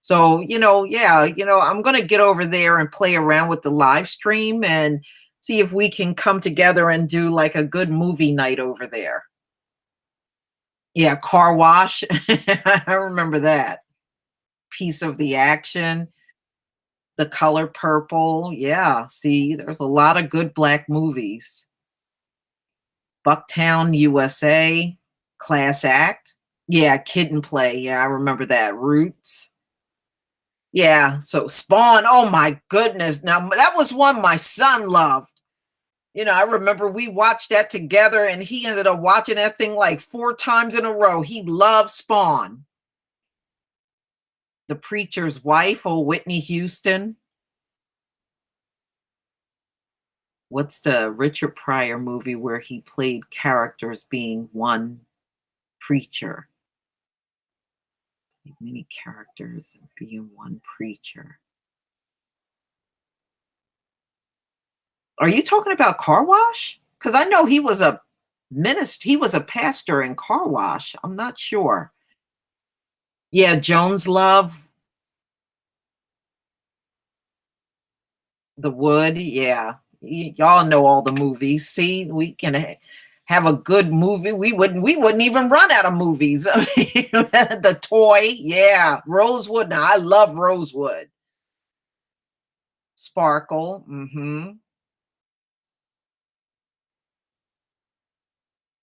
So, I'm going to get over there and play around with the live stream and see if we can come together and do like a good movie night over there. Yeah, Car Wash. I remember that. Piece of the Action. The Color Purple. Yeah, see, there's a lot of good black movies. Bucktown, USA. Class Act. Yeah, Kid and Play. Yeah, I remember that. Roots. Yeah, so Spawn. Oh my goodness. Now, that was one my son loved. I remember we watched that together and he ended up watching that thing like 4 times in a row. He loved Spawn. The Preacher's Wife, oh, Whitney Houston. What's the Richard Pryor movie where he played characters being one preacher? Many characters being one preacher. Are you talking about Car Wash? Because I know he was a minister. He was a pastor in Car Wash. I'm not sure. Yeah, Jones Love, The Wood. Yeah, y'all know all the movies. See, we can have a good movie. We wouldn't even run out of movies. The Toy. Yeah, Rosewood. Now I love Rosewood. Sparkle.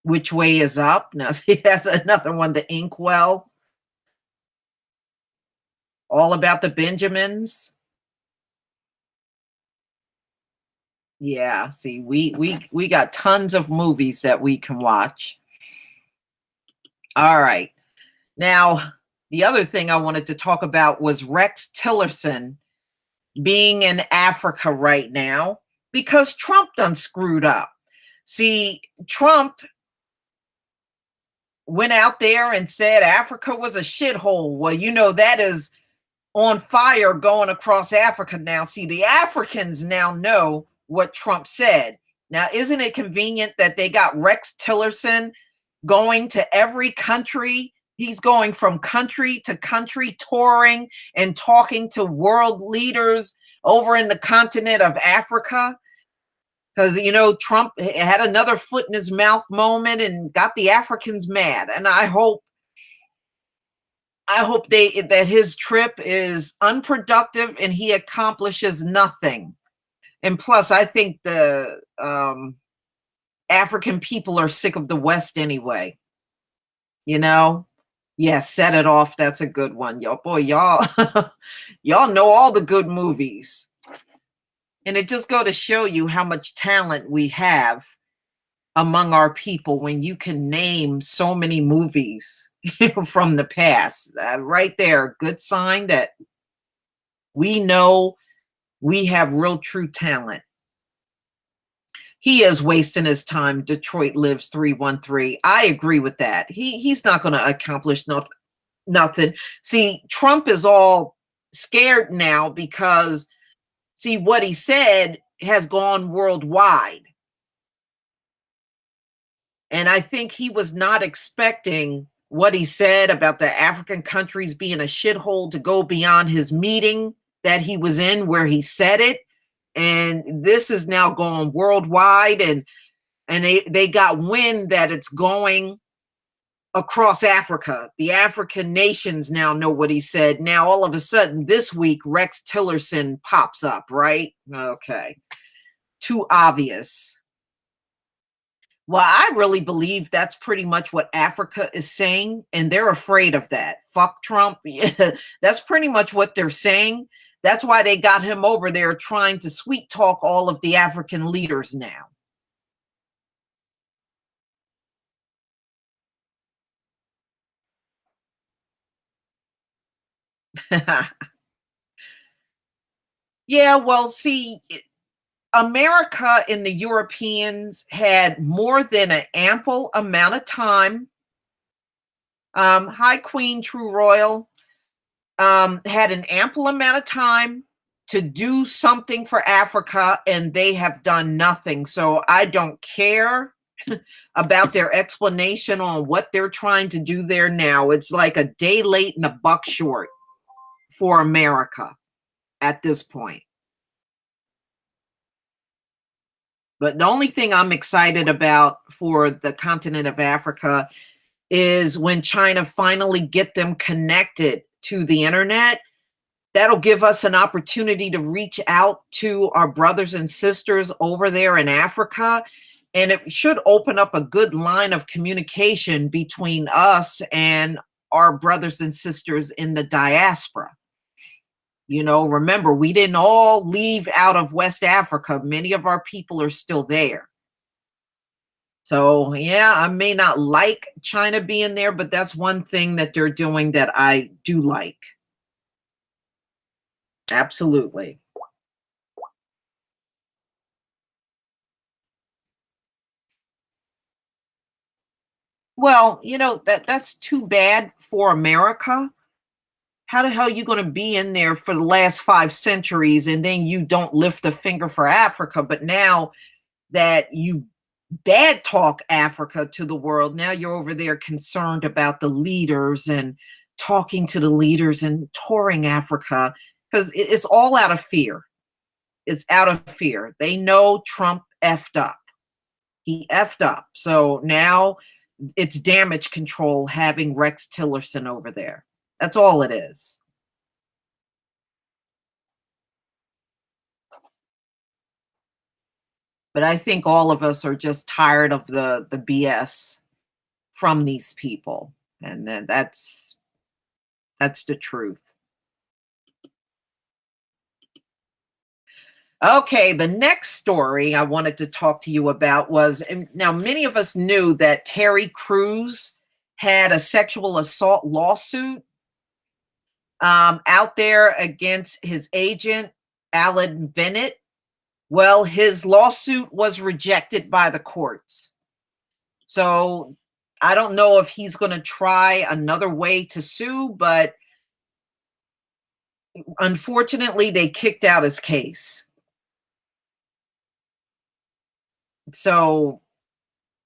Which Way Is Up? Now, see, that's another one. The Inkwell. All About the Benjamins. Yeah, see, we got tons of movies that we can watch. All right. Now, the other thing I wanted to talk about was Rex Tillerson being in Africa right now because Trump done screwed up. See, Trump went out there and said Africa was a shithole. Well, you know, that is on fire going across Africa now. See, the Africans now know what Trump said. Now, isn't it convenient that they got Rex Tillerson going to every country? He's going from country to country, touring and talking to world leaders over in the continent of Africa. Because, you know, Trump had another foot in his mouth moment and got the Africans mad. And I hope that his trip is unproductive and he accomplishes nothing. And plus, I think the African people are sick of the West anyway. You know? Yeah, Set It Off. That's a good one. Yo, boy, y'all, y'all know all the good movies. And it just go to show you how much talent we have among our people when you can name so many movies from the past. Right there, good sign that we know we have real true talent. He is wasting his time. Detroit Lives 313. I agree with that. He's not going to accomplish nothing. See, Trump is all scared now because, see, what he said has gone worldwide. And I think he was not expecting what he said about the African countries being a shithole to go beyond his meeting that he was in where he said it. And this is now going worldwide, and they got wind that it's going across Africa. The African nations now know what he said. Now, all of a sudden, this week, Rex Tillerson pops up, right? Okay. Too obvious. Well, I really believe that's pretty much what Africa is saying, and they're afraid of that. Fuck Trump. Yeah, that's pretty much what they're saying. That's why they got him over there trying to sweet talk all of the African leaders now. Yeah, well, see, America and the Europeans had more than an ample amount of time. Hi, Queen True Royal. Had an ample amount of time to do something for Africa, and they have done nothing. So I don't care about their explanation on what they're trying to do there now. It's like a day late and a buck short for America at this point. But the only thing I'm excited about for the continent of Africa is when China finally get them connected to the internet. That'll give us an opportunity to reach out to our brothers and sisters over there in Africa. And it should open up a good line of communication between us and our brothers and sisters in the diaspora. You know, remember, we didn't all leave out of West Africa. Many of our people are still there. So, yeah, I may not like China being there, but that's one thing that they're doing that I do like. Absolutely. Well, you know, that's too bad for America. How the hell are you going to be in there for the last 5 centuries and then you don't lift a finger for Africa? But now that you bad talk Africa to the world, now you're over there concerned about the leaders and talking to the leaders and touring Africa, because it's all out of fear. It's out of fear. They know Trump effed up. He effed up. So now it's damage control having Rex Tillerson over there. That's all it is. But I think all of us are just tired of the BS from these people. And then that's the truth. Okay, the next story I wanted to talk to you about was, and now many of us knew that Terry Crews had a sexual assault lawsuit out there against his agent, Alan Bennett. Well, his lawsuit was rejected by the courts. So I don't know if he's going to try another way to sue, but unfortunately, they kicked out his case. So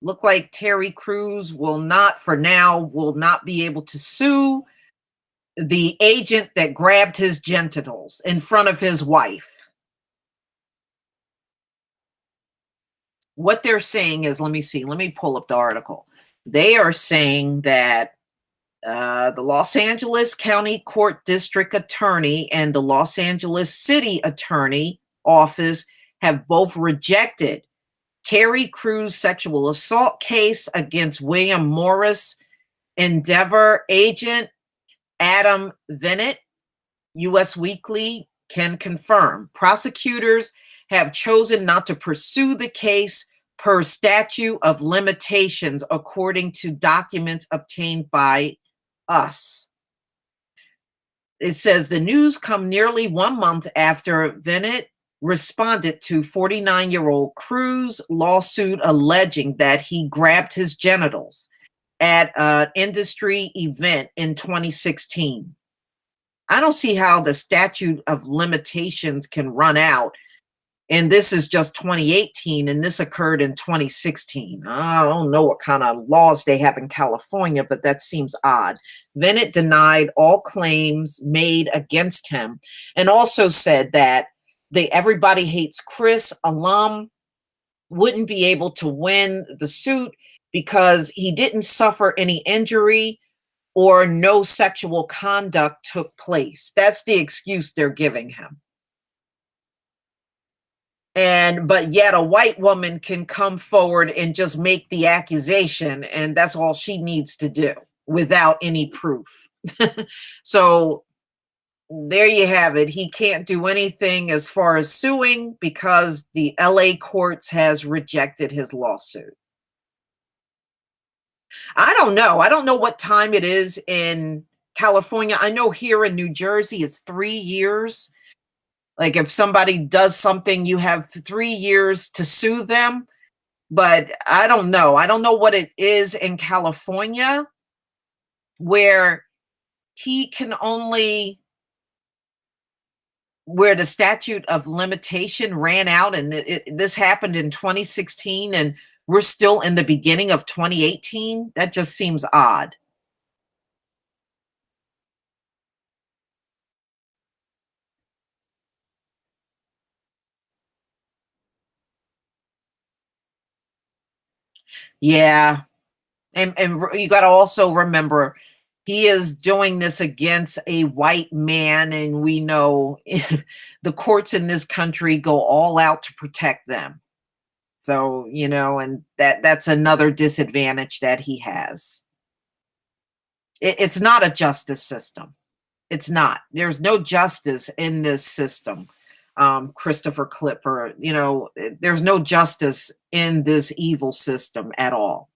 look like Terry Crews will not, for now, will not be able to sue the agent that grabbed his genitals in front of his wife. What they're saying is, let me pull up the article. They are saying that the Los Angeles County Court District Attorney and the Los Angeles City Attorney Office have both rejected Terry Crews' sexual assault case against William Morris Endeavor agent Adam Bennett. U.S. Weekly can confirm prosecutors have chosen not to pursue the case per statute of limitations, according to documents obtained by us. It says the news come nearly 1 month after Bennett responded to 49-year-old Crews' lawsuit alleging that he grabbed his genitals at an industry event in 2016. I don't see how the statute of limitations can run out. And this is just 2018, and this occurred in 2016. I don't know what kind of laws they have in California, but that seems odd. Bennett denied all claims made against him and also said that the Everybody Hates Chris alum wouldn't be able to win the suit because he didn't suffer any injury or no sexual conduct took place. That's the excuse they're giving him. But yet a white woman can come forward and just make the accusation, and that's all she needs to do without any proof. So there you have it. He can't do anything as far as suing because the LA courts has rejected his lawsuit. I don't know. I don't know what time it is in California. I know here in New Jersey it's 3 years. Like if somebody does something, you have 3 years to sue them. But I don't know. I don't know what it is in California where he can only, where the statute of limitation ran out, and this happened in 2016 and we're still in the beginning of 2018. That just seems odd. Yeah. And you got to also remember, he is doing this against a white man, and we know the courts in this country go all out to protect them. So, and that's another disadvantage that he has. It's not a justice system. It's not. There's no justice in this system. Christopher Clipper, there's no justice in this evil system at all.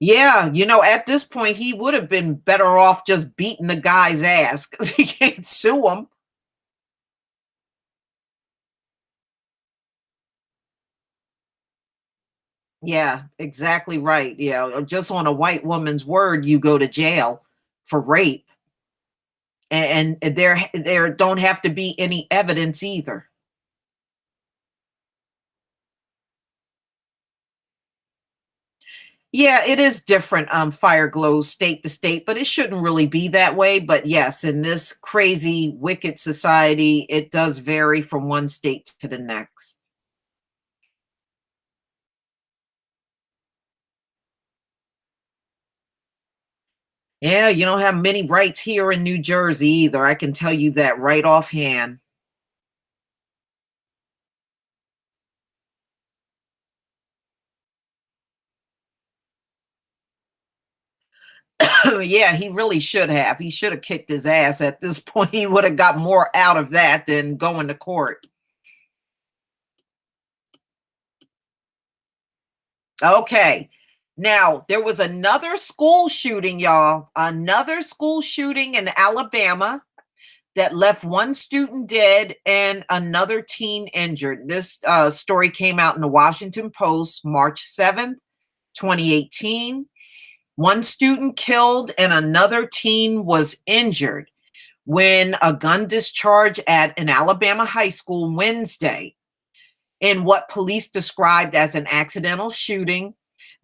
Yeah, at this point, he would have been better off just beating the guy's ass because he can't sue him. Yeah, exactly right. Yeah, just on a white woman's word, you go to jail for rape. And there don't have to be any evidence either. Yeah, it is different, fire glows state to state, but it shouldn't really be that way. But yes, in this crazy, wicked society, it does vary from one state to the next. Yeah, you don't have many rights here in New Jersey either. I can tell you that right offhand. Yeah, he really should have. He should have kicked his ass at this point. He would have got more out of that than going to court. Okay. Now, there was another school shooting, y'all. Another school shooting in Alabama that left one student dead and another teen injured. This story came out in the Washington Post, March 7th, 2018. One student killed and another teen was injured when a gun discharged at an Alabama high school Wednesday in what police described as an accidental shooting.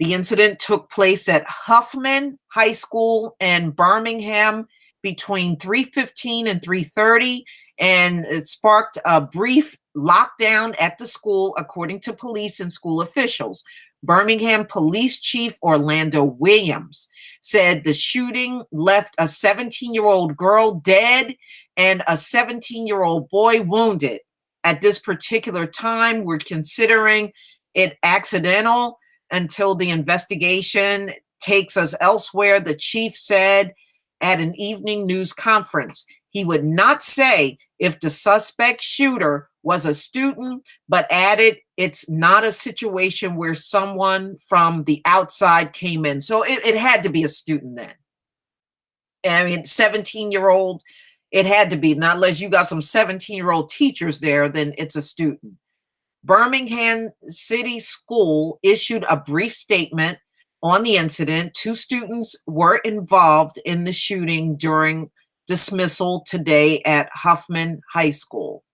The incident took place at Huffman High School in Birmingham between 3:15 and 3:30, and it sparked a brief lockdown at the school, according to police and school officials. Birmingham Police Chief Orlando Williams said the shooting left a 17-year-old girl dead and a 17-year-old boy wounded. At this particular time, we're considering it accidental until the investigation takes us elsewhere, the chief said at an evening news conference. He would not say if the suspect shooter was a student, but added it's not a situation where someone from the outside came in. So it had to be a student then. I mean, 17-year-old, it had to be, not unless you got some 17-year-old teachers there, then it's a student. Birmingham City School issued a brief statement on the incident. Two students were involved in the shooting during dismissal today at Huffman High School.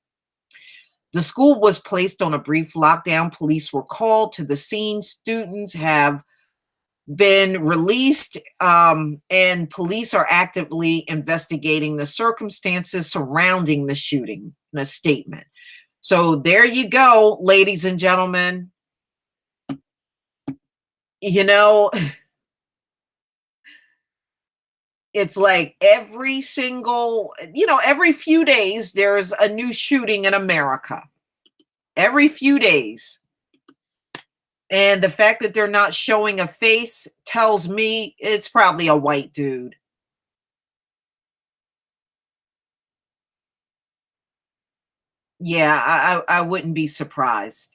The school was placed on a brief lockdown. Police were called to the scene. Students have been released, and police are actively investigating the circumstances surrounding the shooting in a statement. So there you go, ladies and gentlemen. You know, it's like every single, every few days, there's a new shooting in America. Every few days. And the fact that they're not showing a face tells me it's probably a white dude. Yeah, I wouldn't be surprised.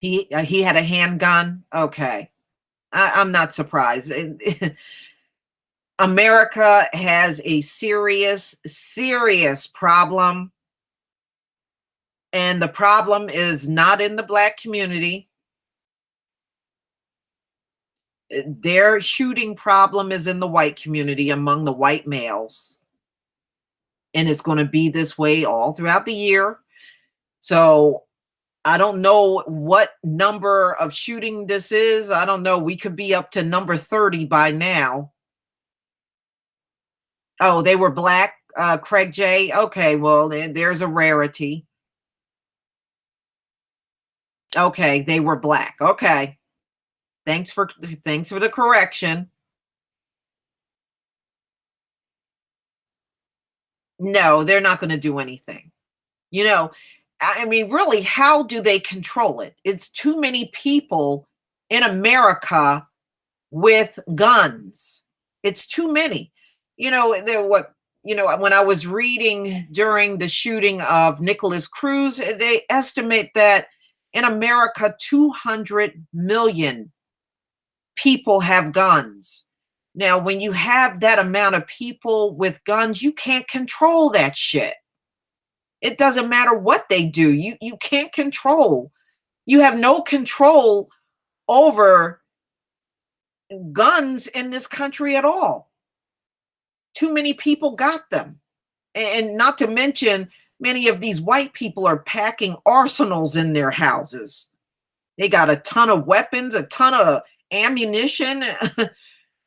He had a handgun. Okay, I'm not surprised. America has a serious, serious problem, and the problem is not in the Black community. Their shooting problem is in the white community among the white males, and it's going to be this way all throughout the year. So I don't know what number of shooting this is. I don't know. We could be up to number 30 by now. Oh, they were Black, Craig J. Okay, well, there's a rarity. Okay, they were Black. Okay. Thanks for the correction. No, they're not going to do anything. I mean, really, how do they control it? It's too many people in America with guns. It's too many. When I was reading during the shooting of Nicholas Cruz, they estimate that in America, 200 million people have guns. Now, when you have that amount of people with guns, you can't control that shit. It doesn't matter what they do. You can't control. You have no control over guns in this country at all. Too many people got them. And not to mention, many of these white people are packing arsenals in their houses. They got a ton of weapons, a ton of ammunition.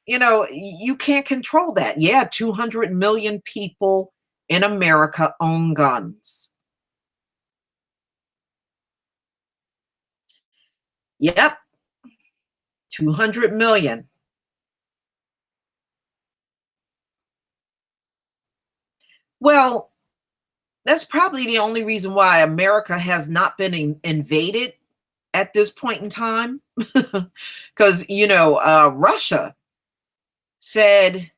You can't control that. Yeah, 200 million people in America own guns. Yep, 200 million. Well, that's probably the only reason why America has not been invaded at this point in time. Because, Russia said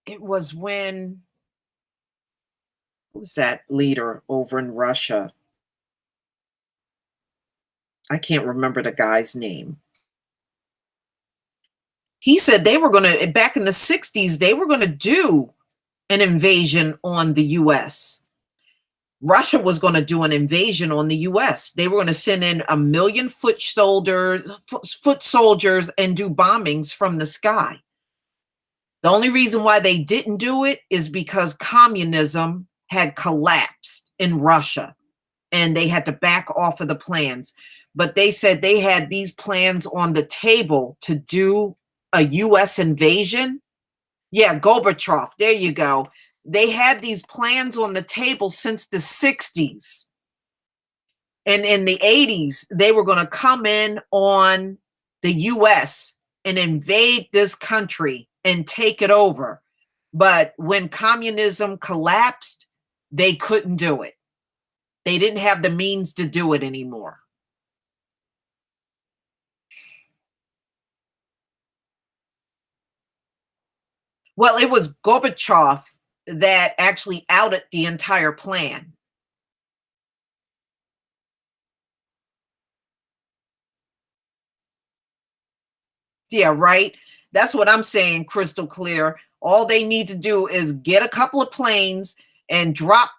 it was when, who was that leader over in Russia? I can't remember the guy's name. He said they were going to, back in the 60s, they were going to do an invasion on the US. Russia was going to do an invasion on the US. They were going to send in 1 million foot soldiers and do bombings from the sky. The only reason why they didn't do it is because communism had collapsed in Russia and they had to back off of the plans. But they said they had these plans on the table to do a US invasion. Yeah, Gorbachev, there you go. They had these plans on the table since the 60s. And in the 80s, they were going to come in on the US and invade this country and take it over. But when communism collapsed, they couldn't do it. They didn't have the means to do it anymore. Well, it was Gorbachev that actually outed the entire plan. Yeah, right. That's what I'm saying, crystal clear. All they need to do is get a couple of planes and drop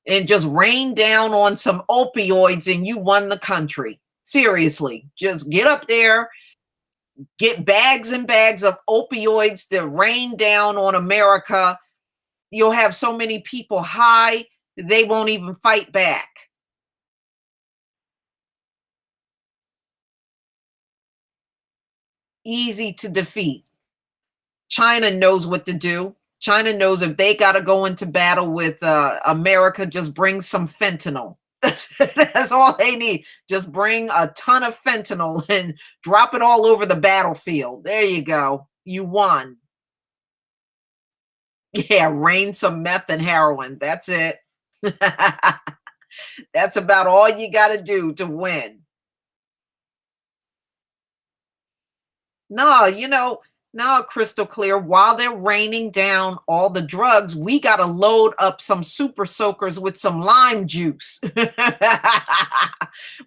and just rain down on some opioids, and you won the country. Seriously, just get up there, get bags and bags of opioids to rain down on America. You'll have so many people high, they won't even fight back. Easy to defeat. China knows what to do. China knows if they got to go into battle with America, just bring some fentanyl. That's all they need. Just bring a ton of fentanyl and drop it all over the battlefield. There you go. You won. Yeah, rain some meth and heroin. That's it. That's about all you got to do to win. No, now crystal clear. While they're raining down all the drugs, we got to load up some super soakers with some lime juice.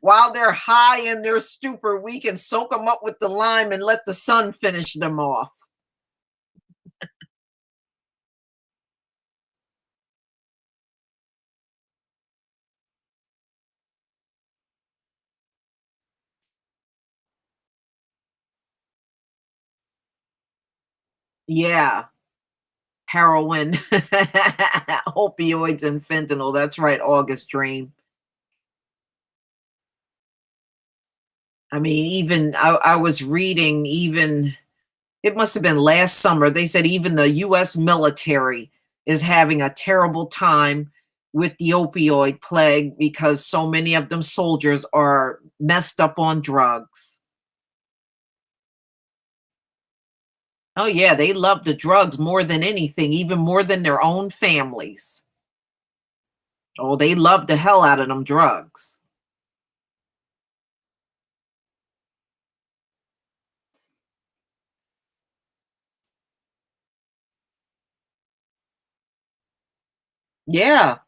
While they're high in their stupor, we can soak them up with the lime and let the sun finish them off. Yeah, heroin, opioids, and fentanyl. That's right, August Dream. I mean, even I was reading, even it must have been last summer. They said even the US military is having a terrible time with the opioid plague because so many of them soldiers are messed up on drugs. Oh, yeah, they love the drugs more than anything, even more than their own families. Oh, they love the hell out of them drugs. Yeah.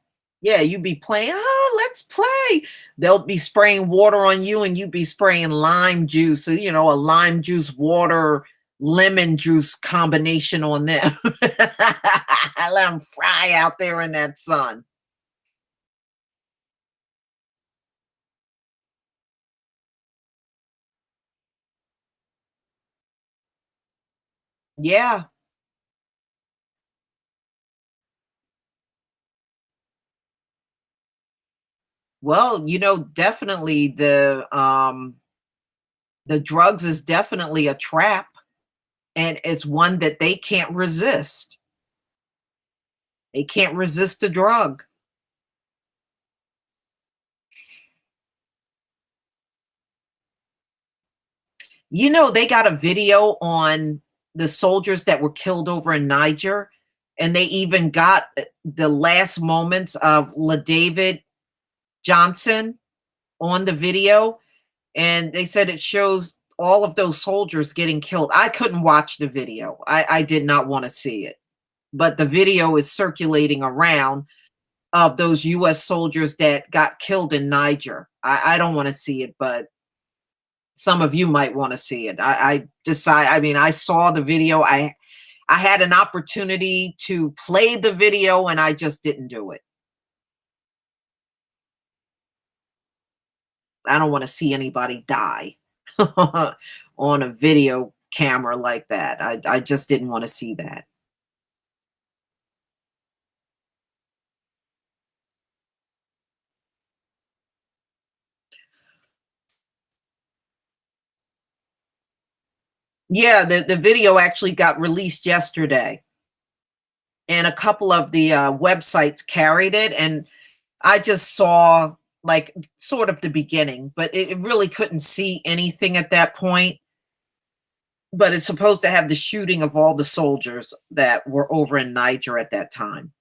Yeah, you be playing, "Oh, let's play." They'll be spraying water on you and you be spraying lime juice, a lime juice, water, lemon juice combination on them. Let them fry out there in that sun. Yeah. Well, definitely The drugs is definitely a trap, and it's one that they can't resist. They can't resist the drug. You know, they got a video on the soldiers that were killed over in Niger, and they even got the last moments of LaDavid Johnson on the video, and they said it shows all of those soldiers getting killed. I couldn't watch the video. I did not want to see it. But the video is circulating around of those US soldiers that got killed in Niger. I don't want to see it, but some of you might want to see it. I mean, I saw the video. I had an opportunity to play the video and I just didn't do it. I don't want to see anybody die on a video camera like that. I just didn't want to see that. Yeah, the video actually got released yesterday, and a couple of the websites carried it, and I just saw like sort of the beginning, but it really couldn't see anything at that point. But it's supposed to have the shooting of all the soldiers that were over in Niger at that time.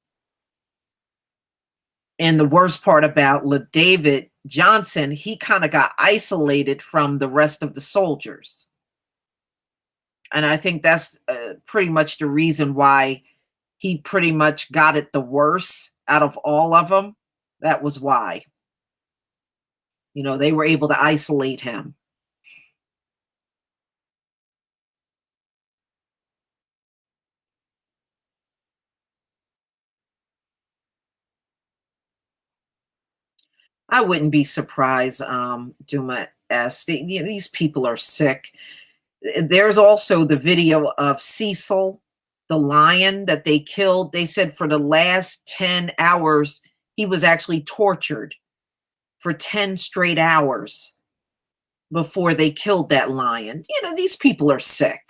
And the worst part about David Johnson, he kind of got isolated from the rest of the soldiers. And I think that's pretty much the reason why he pretty much got it the worst out of all of them. That was why. You know, they were able to isolate him. I wouldn't be surprised, Duma S. These people are sick. There's also the video of Cecil, the lion that they killed. They said for the last 10 hours, he was actually tortured for 10 straight hours before they killed that lion. You know, these people are sick.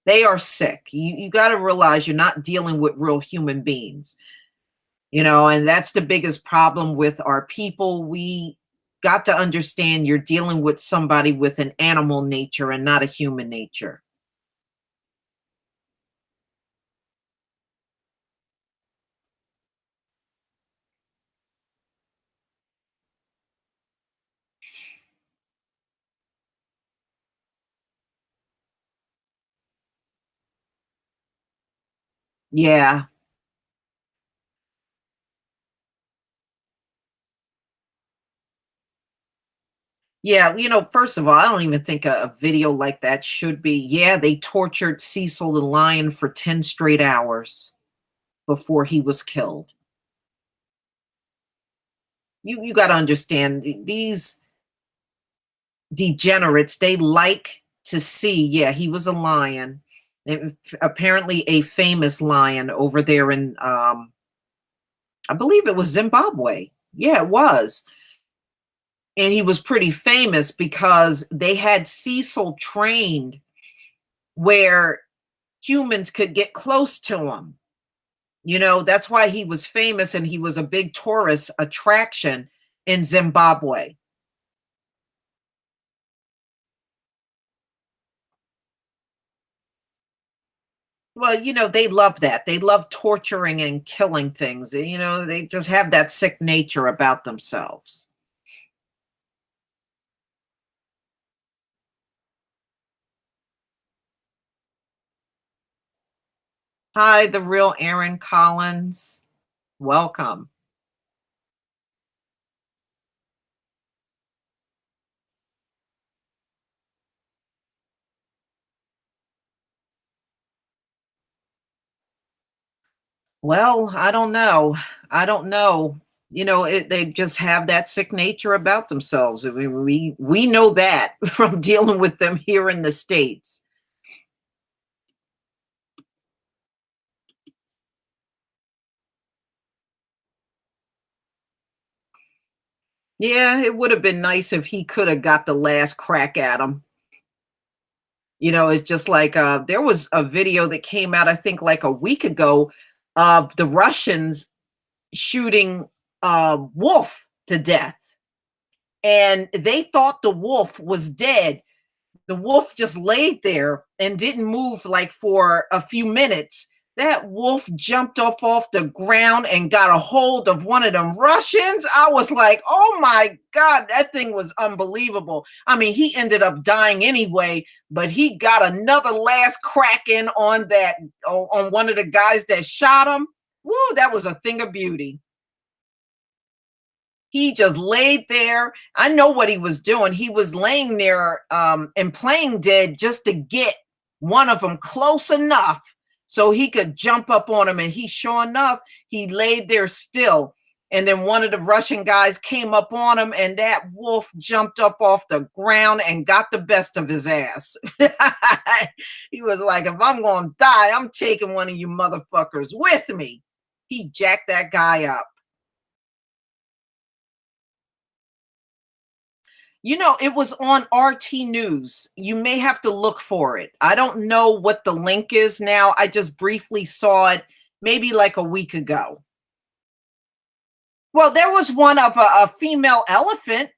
They are sick. You got to realize you're not dealing with real human beings. You know, and that's the biggest problem with our people. We got to understand you're dealing with somebody with an animal nature and not a human nature. Yeah. Yeah, you know, first of all, I don't even think a video like that should be. Yeah, they tortured Cecil the lion for 10 straight hours before he was killed. You got to understand these degenerates, they like to see, yeah, he was a lion. And apparently a famous lion over there in I believe it was Zimbabwe. Yeah, it was. And he was pretty famous because they had Cecil trained where humans could get close to him. You know, that's why he was famous and he was a big tourist attraction in Zimbabwe. Well, you know, they love that. They love torturing and killing things. You know, they just have that sick nature about themselves. Hi, the real Aaron Collins. Welcome. Well, I don't know. I don't know. You know, they just have that sick nature about themselves. I mean, we know that from dealing with them here in the States. Yeah, it would have been nice if he could have got the last crack at him. You know, it's just like there was a video that came out, I think, like a week ago, of the Russians shooting a wolf to death, and they thought the wolf was dead. The wolf just laid there and didn't move like for a few minutes. That wolf jumped off the ground and got a hold of one of them Russians. I was like, oh my God, that thing was unbelievable. I mean, he ended up dying anyway, but he got another last crack in on that, on one of the guys that shot him. Woo, that was a thing of beauty. He just laid there. I know what he was doing. He was laying there and playing dead just to get one of them close enough so he could jump up on him. And he, sure enough, he laid there still. And then one of the Russian guys came up on him, and that wolf jumped up off the ground and got the best of his ass. He was like, if I'm going to die, I'm taking one of you motherfuckers with me. He jacked that guy up. You know, it was on RT News. You may have to look for it. I don't know what the link is now. I just briefly saw it maybe like a week ago. Well, there was one of a female elephant,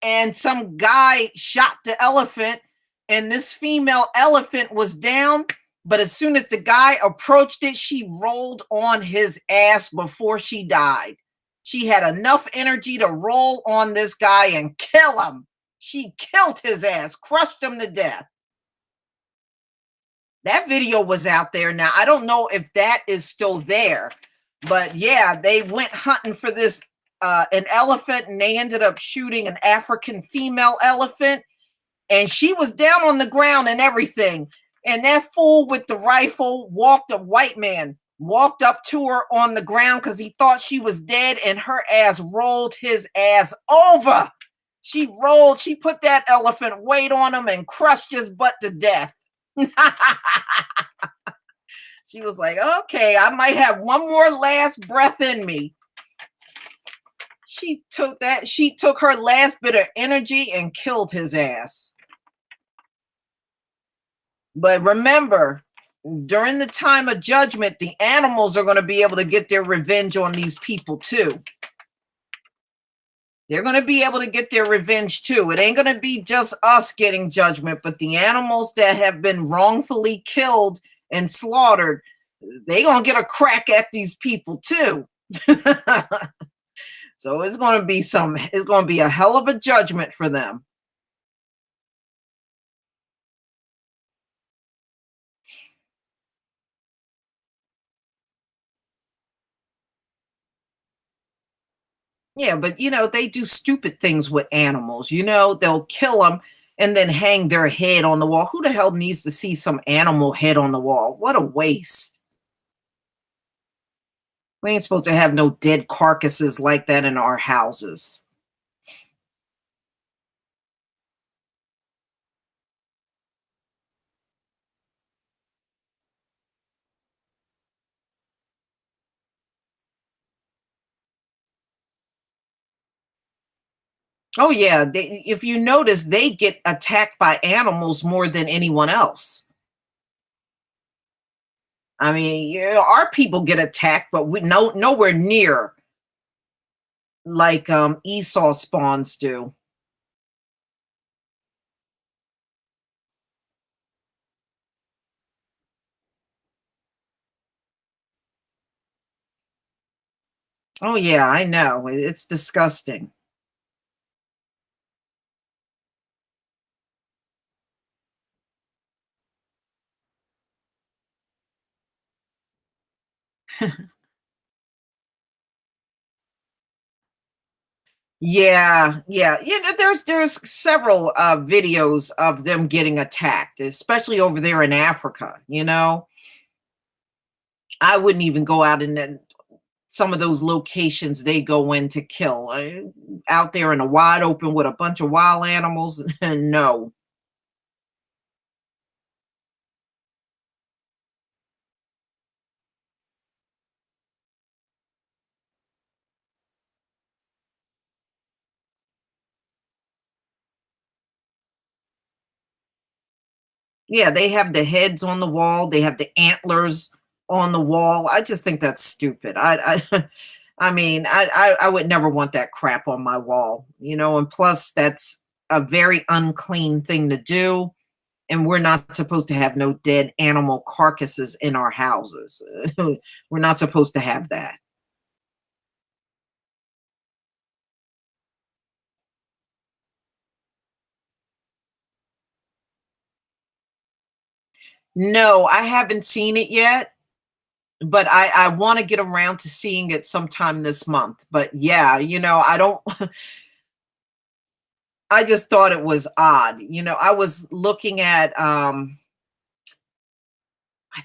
and some guy shot the elephant, and this female elephant was down. But as soon as the guy approached it, she rolled on his ass before she died. She had enough energy to roll on this guy and kill him. She killed his ass, crushed him to death. That video was out there. Now, I don't know if that is still there, but yeah, they went hunting for this an elephant, and they ended up shooting an African female elephant, and she was down on the ground and everything. And that fool with the rifle walked, a white man walked up to her on the ground because he thought she was dead, and her ass rolled his ass over. She rolled, she put that elephant weight on him and crushed his butt to death. She was like, okay, I might have one more last breath in me. She took her last bit of energy and killed his ass. But remember, during the time of judgment, the animals are going to be able to get their revenge on these people too. They're going to be able to get their revenge too. It ain't going to be just us getting judgment, but the animals that have been wrongfully killed and slaughtered, they going to get a crack at these people too. So it's going to be a hell of a judgment for them. Yeah, but you know, they do stupid things with animals. You know, they'll kill them and then hang their head on the wall. Who the hell needs to see some animal head on the wall? What a waste. We ain't supposed to have no dead carcasses like that in our houses. Oh yeah, if you notice, they get attacked by animals more than anyone else. I mean, yeah, our people get attacked, but we nowhere near like Esau spawns do. Oh yeah, I know. It's disgusting. Yeah, yeah. You know, there's several videos of them getting attacked, especially over there in Africa, you know. I wouldn't even go out in some of those locations they go in to kill. Out there in the wide open with a bunch of wild animals, no. Yeah, they have the heads on the wall, they have the antlers on the wall. I just think that's stupid. I mean, I would never want that crap on my wall, you know, and plus that's a very unclean thing to do, and we're not supposed to have no dead animal carcasses in our houses. We're not supposed to have that. No, I haven't seen it yet, but I wanna get around to seeing it sometime this month. But yeah, you know, I don't I just thought it was odd. You know, I was looking at I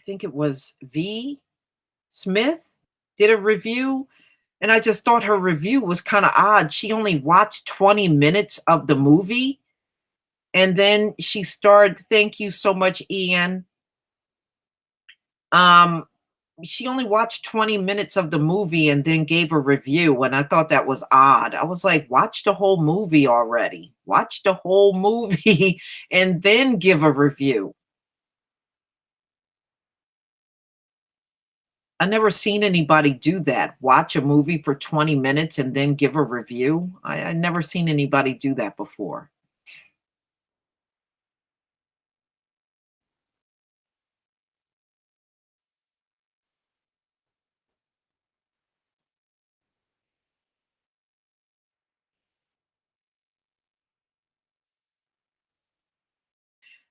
think it was V Smith did a review, and I just thought her review was kind of odd. She only watched 20 minutes of the movie, and then she started, thank you so much, Ian. Um, she only watched 20 minutes of the movie and then gave a review, and I thought that was odd. I was like, watch the whole movie already. Watch the whole movie and then give a review. I never seen anybody do that. Watch a movie for 20 minutes and then give a review. I never seen anybody do that before.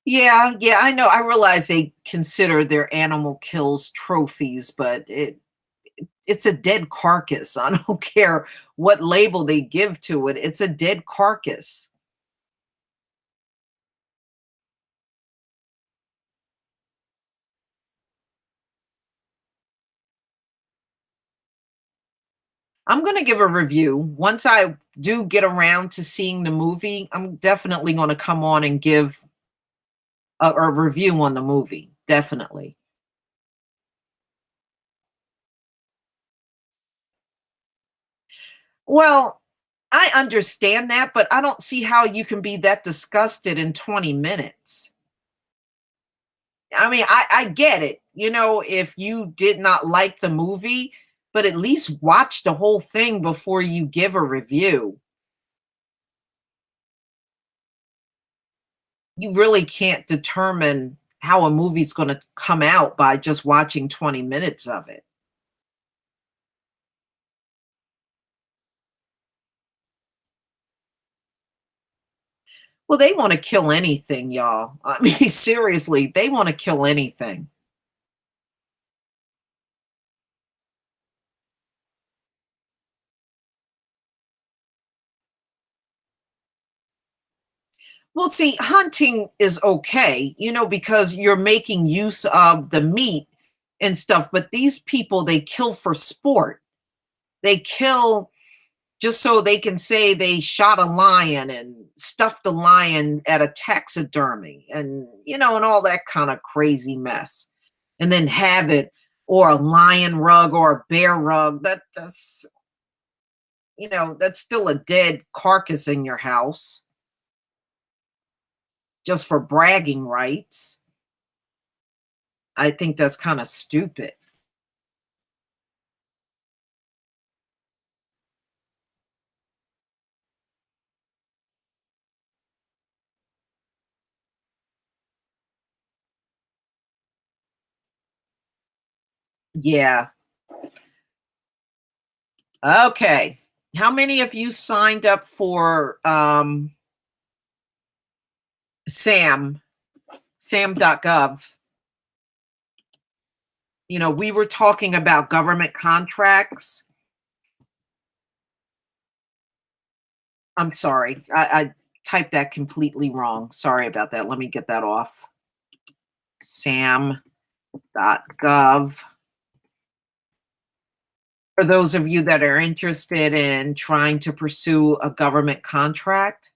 Yeah, yeah, I know. I realize they consider their animal kills trophies, but it's a dead carcass. I don't care what label they give to it. It's a dead carcass. I'm going to give a review. Once I do get around to seeing the movie, I'm definitely going to come on and give a review on the movie. Definitely. Well, I understand that, but I don't see how you can be that disgusted in 20 minutes. I mean, I get it, you know, if you did not like the movie, but at least watch the whole thing before you give a review. You really can't determine how a movie's going to come out by just watching 20 minutes of it. Well, they want to kill anything, y'all. I mean, seriously, they want to kill anything. Well, see, hunting is okay, you know, because you're making use of the meat and stuff, but these people, they kill for sport. They kill just so they can say they shot a lion and stuffed a lion at a taxidermy and, you know, and all that kind of crazy mess. And then have it, or a lion rug or a bear rug. That's, you know, that's still a dead carcass in your house just for bragging rights. I think that's kind of stupid. Yeah. Okay. How many of you signed up for SAM, sam.gov? You know, we were talking about government contracts. I'm sorry. I typed that completely wrong. Sorry about that. Let me get that off. Sam.gov. For those of you that are interested in trying to pursue a government contract.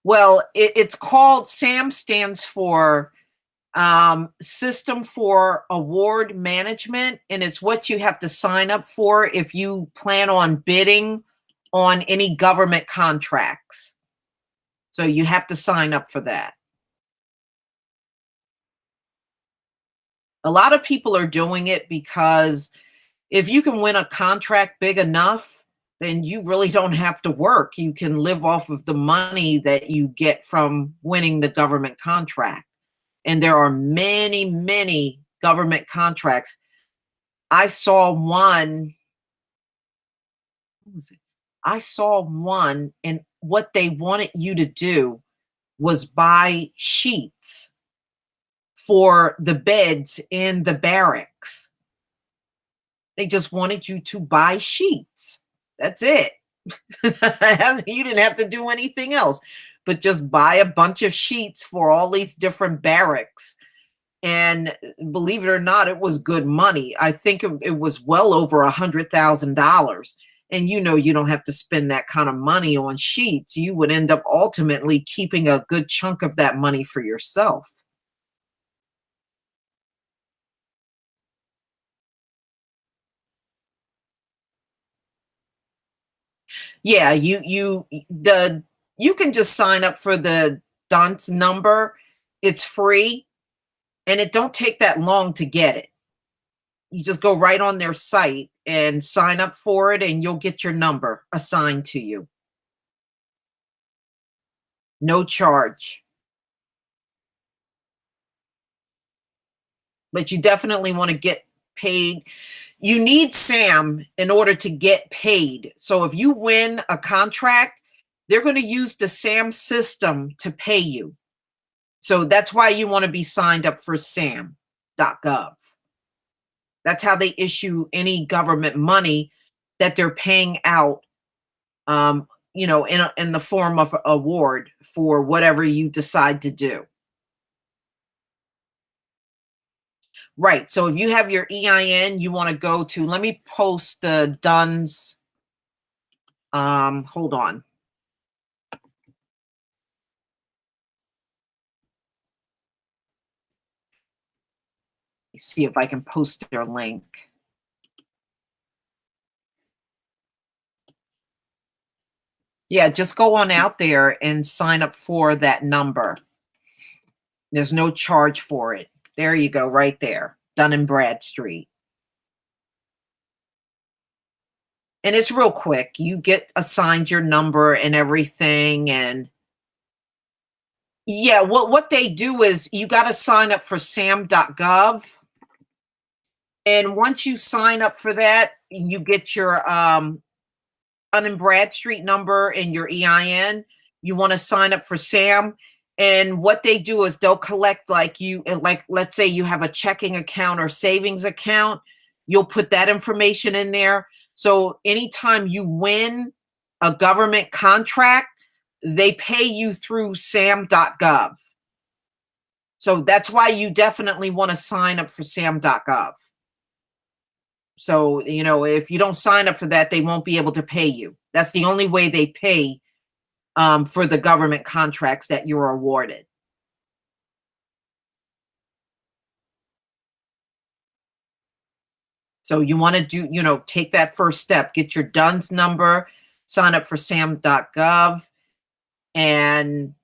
Well, it's called SAM, stands for System for Award Management, and it's what you have to sign up for if you plan on bidding on any government contracts. So you have to sign up for that. A lot of people are doing it because if you can win a contract big enough, then you really don't have to work. You can live off of the money that you get from winning the government contract. And there are many, many government contracts. I saw one. What was it? I saw one, and what they wanted you to do was buy sheets for the beds in the barracks. They just wanted you to buy sheets. That's it. You didn't have to do anything else, but just buy a bunch of sheets for all these different barracks. And believe it or not, it was good money. I think it was well over $100,000. And you don't have to spend that kind of money on sheets. You would end up ultimately keeping a good chunk of that money for yourself. Yeah, you can just sign up for the dunce number. It's free, and it don't take that long to get it. You just go right on their site and sign up for it, and you'll get your number assigned to you. No charge. But you definitely want to get paid. You need SAM in order to get paid. So if you win a contract, they're going to use the SAM system to pay you. So that's why you want to be signed up for SAM.gov. That's how they issue any government money that they're paying out, in the form of an award for whatever you decide to do. Right. So if you have your EIN, you want to go to, let me post the DUNS. Hold on. See if I can post their link. Yeah, just go on out there and sign up for that number. There's no charge for it. There you go, right there, Dun & Bradstreet. And it's real quick. You get assigned your number and everything. And yeah, what they do is you got to sign up for sam.gov. And once you sign up for that, you get your Dun & Bradstreet number and your EIN. You want to sign up for SAM. And what they do is they'll collect like let's say you have a checking account or savings account, you'll put that information in there. So anytime you win a government contract, they pay you through sam.gov. So that's why you definitely want to sign up for sam.gov. So, if you don't sign up for that, they won't be able to pay you. That's the only way they pay for the government contracts that you're awarded. So you want to do, take that first step, get your DUNS number, sign up for sam.gov. And,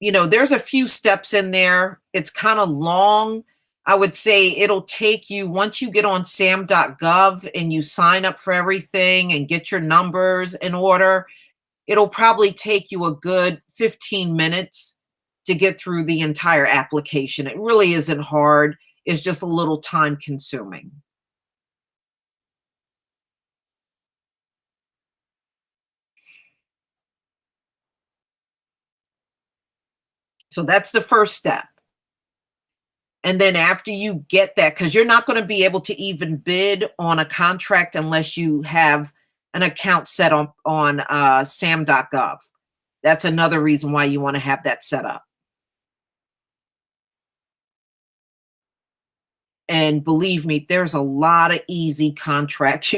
there's a few steps in there. It's kind of long. I would say it'll take you, once you get on sam.gov and you sign up for everything and get your numbers in order, it'll probably take you a good 15 minutes to get through the entire application. It really isn't hard. It's just a little time consuming. So that's the first step. And then after you get that, because you're not going to be able to even bid on a contract unless you have an account set on sam.gov. That's another reason why you want to have that set up. And believe me, there's a lot of easy contracts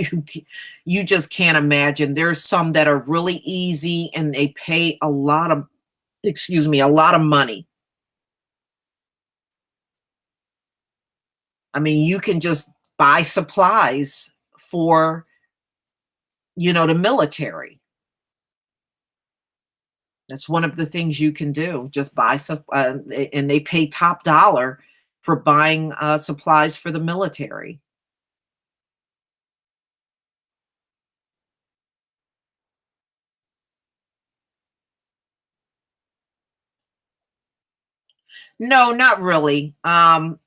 you just can't imagine. There's some that are really easy and they pay a lot of money. I mean, you can just buy supplies for, the military. It's one of the things you can do. Just buy some, and they pay top dollar for buying supplies for the military. No, not really.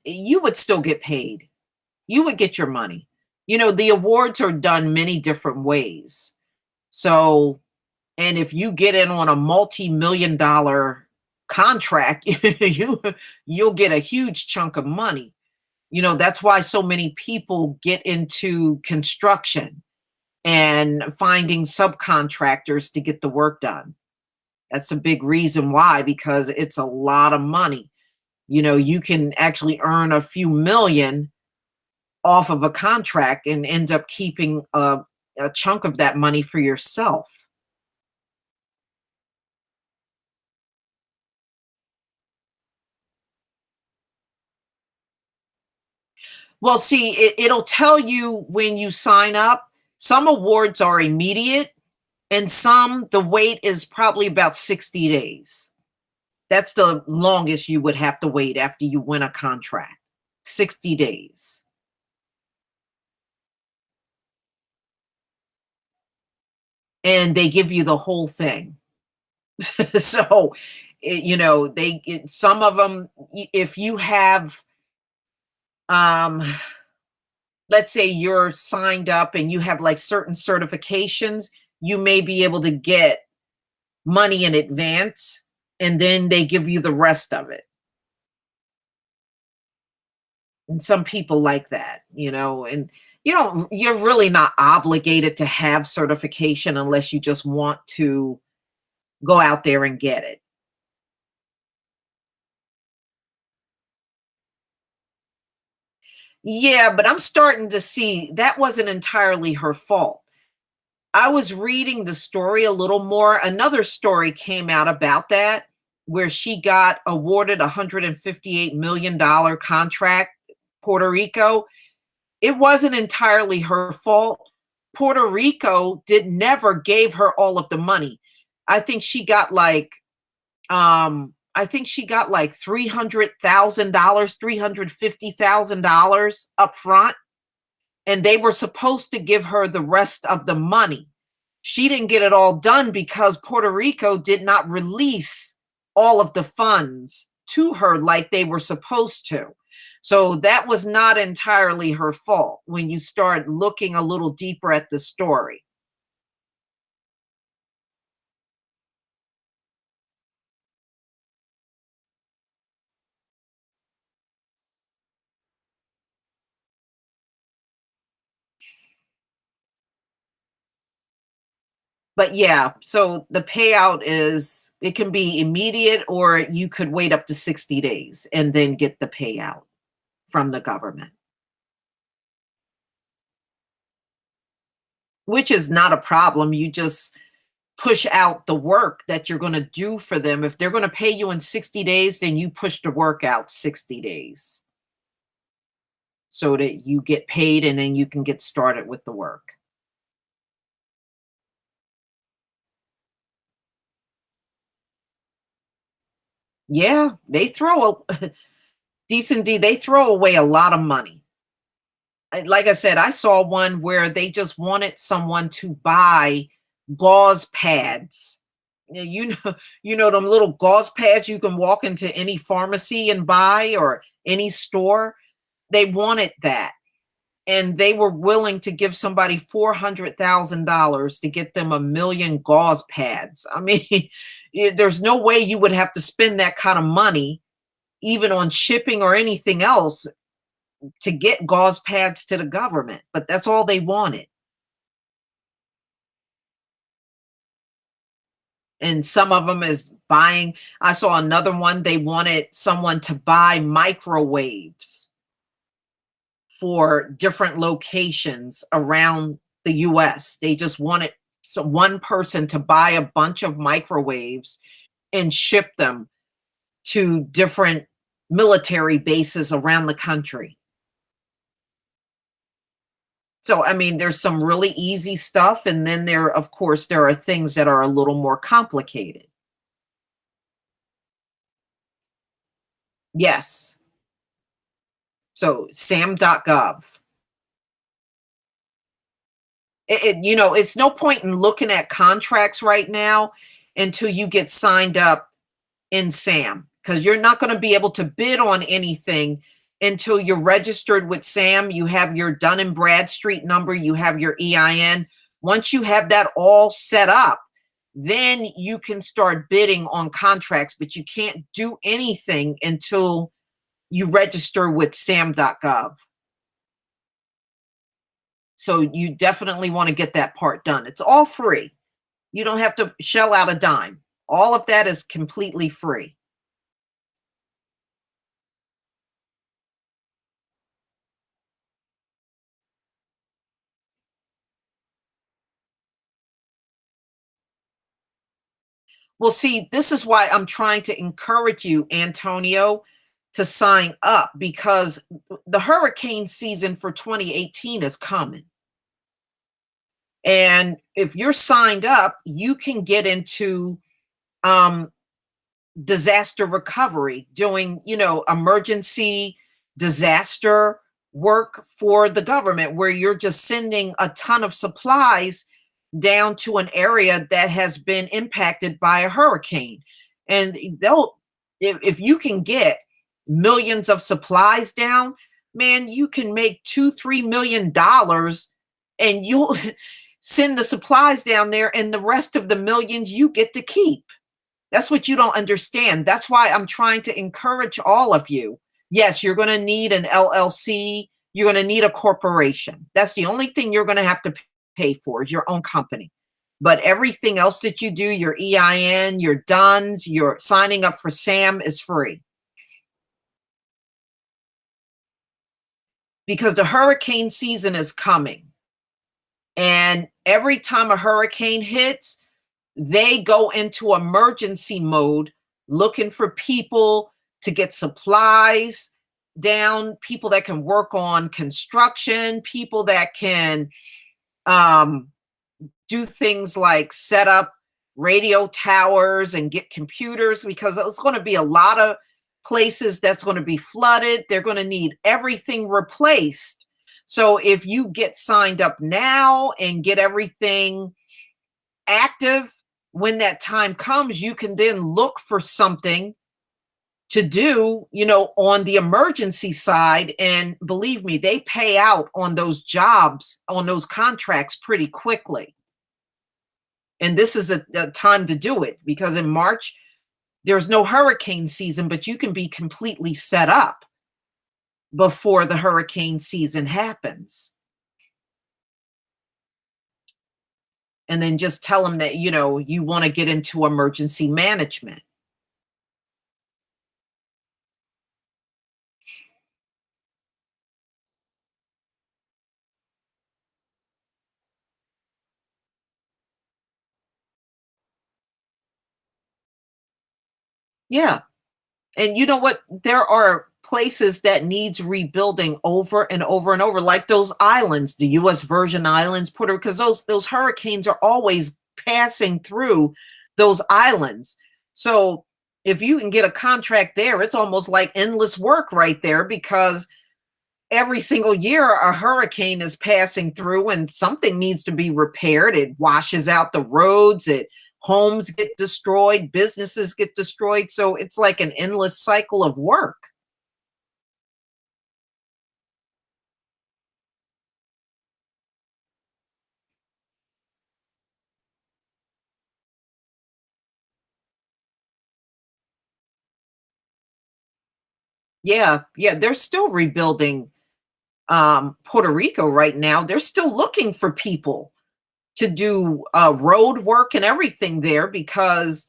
You would still get paid. You would get your money. The awards are done many different ways. So, and if you get in on a multi-million dollar contract, you'll get a huge chunk of money. That's why so many people get into construction and finding subcontractors to get the work done. That's a big reason why, because it's a lot of money. You can actually earn a few million off of a contract and end up keeping a chunk of that money for yourself. Well, see, it'll tell you when you sign up. Some awards are immediate, and some, the wait is probably about 60 days. That's the longest you would have to wait after you win a contract. 60 days. And they give you the whole thing. So, some of them, if you have, um, let's say you're signed up and you have like certain certifications, you may be able to get money in advance, and then they give you the rest of it. And some people like that, and you're really not obligated to have certification unless you just want to go out there and get it. Yeah, but I'm starting to see that wasn't entirely her fault. I was reading the story a little more. Another story came out about that, where she got awarded a $158 million contract, Puerto Rico. It wasn't entirely her fault. Puerto Rico never gave her all of the money. I think she got like $300,000, $350,000 up front, and they were supposed to give her the rest of the money. She didn't get it all done because Puerto Rico did not release all of the funds to her like they were supposed to. So that was not entirely her fault when you start looking a little deeper at the story. But yeah, so the payout is, it can be immediate, or you could wait up to 60 days and then get the payout from the government, which is not a problem. You just push out the work that you're going to do for them. If they're going to pay you in 60 days, then you push the work out 60 days so that you get paid and then you can get started with the work. Yeah, they throw a they throw away a lot of money. Like I said, I saw one where they just wanted someone to buy gauze pads. Them little gauze pads you can walk into any pharmacy and buy, or any store. They wanted that, and they were willing to give somebody $400,000 to get them 1 million gauze pads. I mean, there's no way you would have to spend that kind of money, even on shipping or anything else, to get gauze pads to the government, but that's all they wanted. And some of them is buying. I saw another one, they wanted someone to buy microwaves for different locations around the US. They just wanted one person to buy a bunch of microwaves and ship them to different military bases around the country. So, I mean, there's some really easy stuff, and then of course, there are things that are a little more complicated. Yes. So sam.gov. It's no point in looking at contracts right now until you get signed up in SAM, because you're not going to be able to bid on anything until you're registered with SAM. You have your Dun and Bradstreet number, you have your EIN. Once you have that all set up, then you can start bidding on contracts, but you can't do anything until you register with sam.gov. So you definitely want to get that part done. It's all free. You don't have to shell out a dime. All of that is completely free. Well, see, this is why I'm trying to encourage you, Antonio, to sign up, because the hurricane season for 2018 is coming. And if you're signed up, you can get into disaster recovery, doing, emergency disaster work for the government, where you're just sending a ton of supplies down to an area that has been impacted by a hurricane. And if you can get millions of supplies down, man, you can make $2-3 million, and you'll send the supplies down there, and the rest of the millions you get to keep. That's what you don't understand. That's why I'm trying to encourage all of you. Yes, you're going to need an LLC. You're going to need a corporation. That's the only thing you're going to have to pay for, is your own company. But everything else that you do, your EIN, your DUNS, your signing up for SAM, is free. Because the hurricane season is coming. And every time a hurricane hits, they go into emergency mode, looking for people to get supplies down, people that can work on construction, people that can do things like set up radio towers and get computers, because there's going to be a lot of places that's going to be flooded. They're going to need everything replaced. So if you get signed up now and get everything active, when that time comes, you can then look for something to do, on the emergency side. And believe me, they pay out on those jobs, on those contracts, pretty quickly. And this is a time to do it, because in March, there's no hurricane season, but you can be completely set up before the hurricane season happens. And then just tell them that, you want to get into emergency management. Yeah. And you know what? There are places that needs rebuilding over and over and over, like those islands, the U.S. Virgin Islands, Puerto Rico, because those hurricanes are always passing through those islands. So if you can get a contract there, it's almost like endless work right there, because every single year a hurricane is passing through and something needs to be repaired. It washes out the roads, homes get destroyed, businesses get destroyed. So it's like an endless cycle of work. Yeah, they're still rebuilding Puerto Rico right now. They're still looking for people to do road work and everything there, because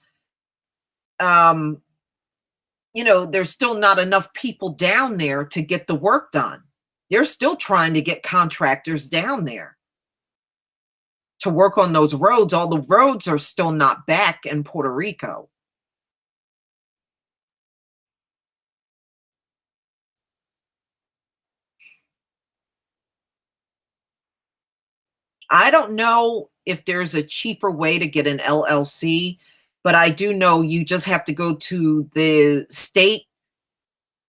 there's still not enough people down there to get the work done. They're still trying to get contractors down there to work on those roads. All the roads are still not back in Puerto Rico. I don't know if there's a cheaper way to get an LLC, but I do know you just have to go to the state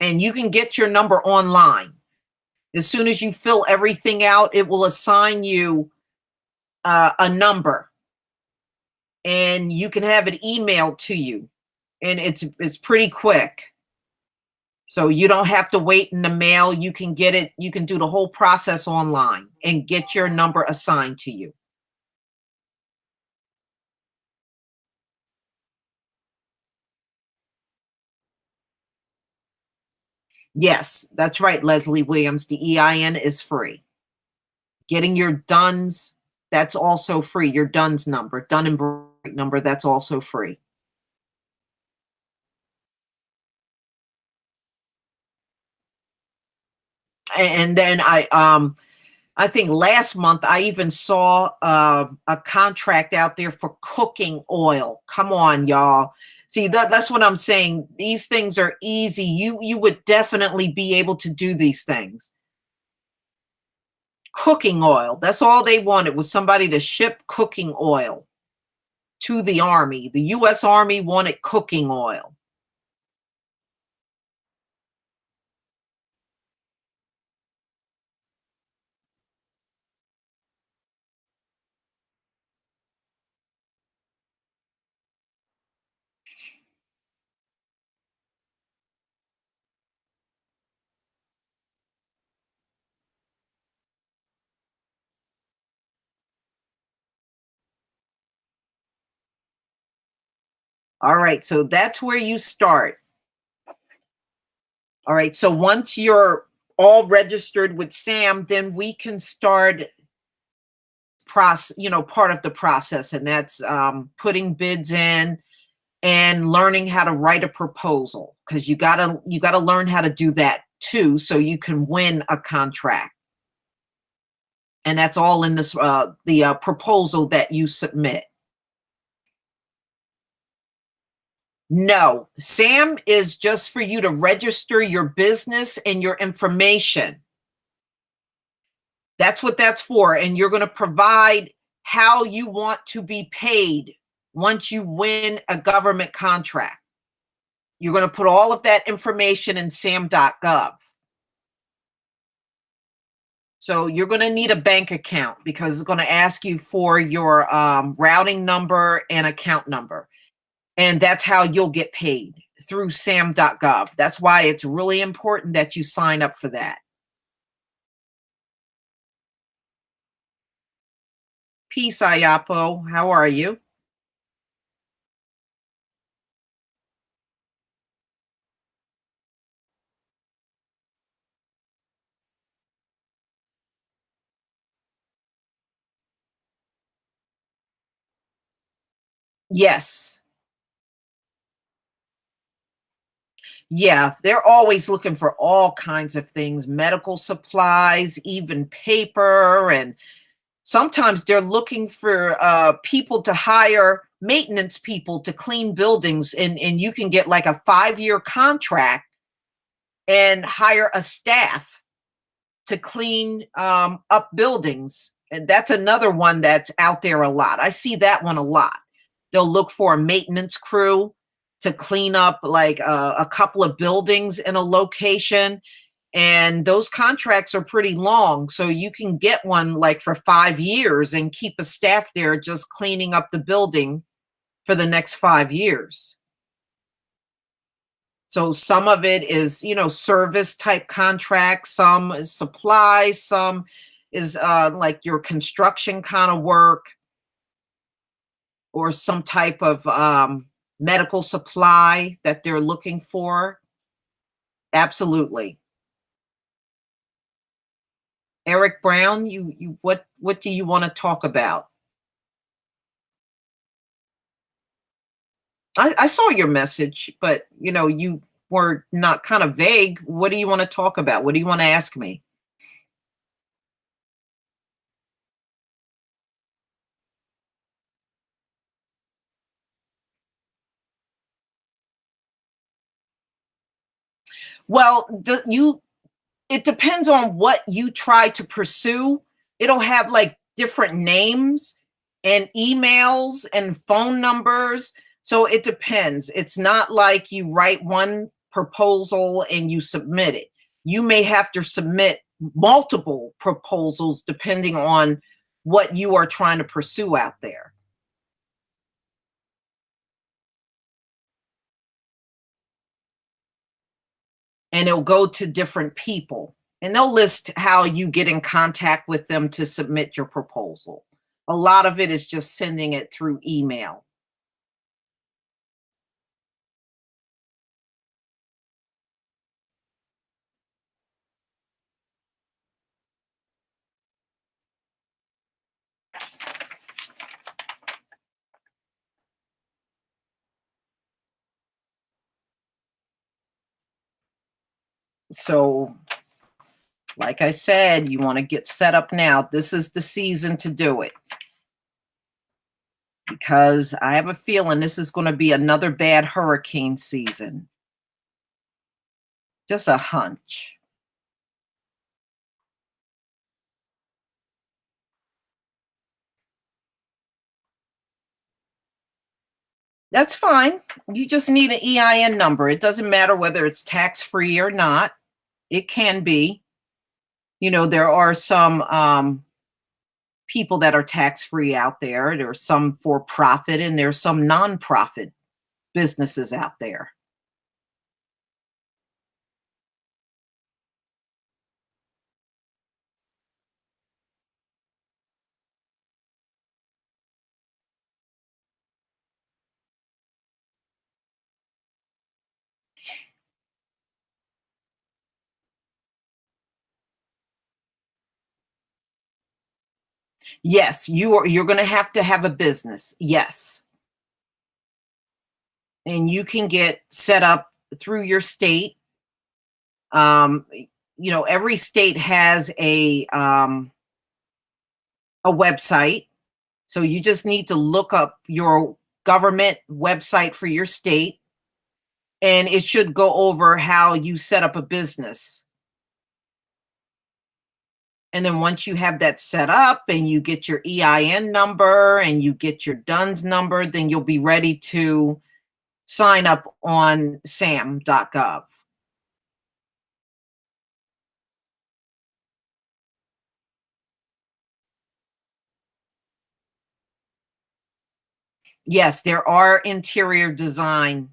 and you can get your number online. As soon as you fill everything out, it will assign you a number, and you can have it emailed to you, and it's pretty quick. So you don't have to wait in the mail. You can get it. You can do the whole process online and get your number assigned to you. Yes, that's right, Leslie Williams. The EIN is free. Getting your DUNS, that's also free. Your DUNS number, Dun and Bradstreet number, that's also free. And then I think last month I even saw a contract out there for cooking oil. Come on, y'all. See, that's what I'm saying. These things are easy. You would definitely be able to do these things. Cooking oil. That's all they wanted, was somebody to ship cooking oil to the Army. The U.S. Army wanted cooking oil. All right, so that's where you start. All right, so once you're all registered with SAM, then we can start part of the process, and that's putting bids in and learning how to write a proposal, because you gotta learn how to do that too, so you can win a contract. And that's all in this the proposal that you submit. No, SAM is just for you to register your business and your information. That's what that's for. And you're going to provide how you want to be paid once you win a government contract. You're going to put all of that information in sam.gov. So you're going to need a bank account, because it's going to ask you for your routing number and account number. And that's how you'll get paid, through sam.gov. That's why it's really important that you sign up for that. Peace, Ayapo. How are you? Yes. Yeah, they're always looking for all kinds of things, medical supplies, even paper, and sometimes they're looking for people to hire, maintenance people to clean buildings, and you can get like a 5-year contract and hire a staff to clean up buildings. And that's another one that's out there a lot. I see that one a lot. They'll look for a maintenance crew to clean up like a couple of buildings in a location. And those contracts are pretty long. So you can get one like for 5 years and keep a staff there just cleaning up the building for the next 5 years. So some of it is, service type contracts, some is supplies, some is like your construction kind of work, or some type of medical supply that they're looking for. Absolutely. Eric Brown, what do you want to talk about? I saw your message, but you were not kind of vague. What do you want to talk about? What do you want to ask me? Well, it depends on what you try to pursue. It'll have like different names and emails and phone numbers. So it depends. It's not like you write one proposal and you submit it. You may have to submit multiple proposals depending on what you are trying to pursue out there. And it'll go to different people. And they'll list how you get in contact with them to submit your proposal. A lot of it is just sending it through email. So, like I said, you want to get set up now. This is the season to do it. Because I have a feeling this is going to be another bad hurricane season. Just a hunch. That's fine. You just need an EIN number. It doesn't matter whether it's tax-free or not. It can be. You know, there are some people that are tax-free out there. There's some for-profit and there's some non-profit businesses out there. Yes, you're going to have a business. Yes. And you can get set up through your state. You know, every state has a website. So you just need to look up your government website for your state, and it should go over how you set up a business. And then once you have that set up and you get your EIN number and you get your DUNS number, then you'll be ready to sign up on sam.gov. Yes, there are interior design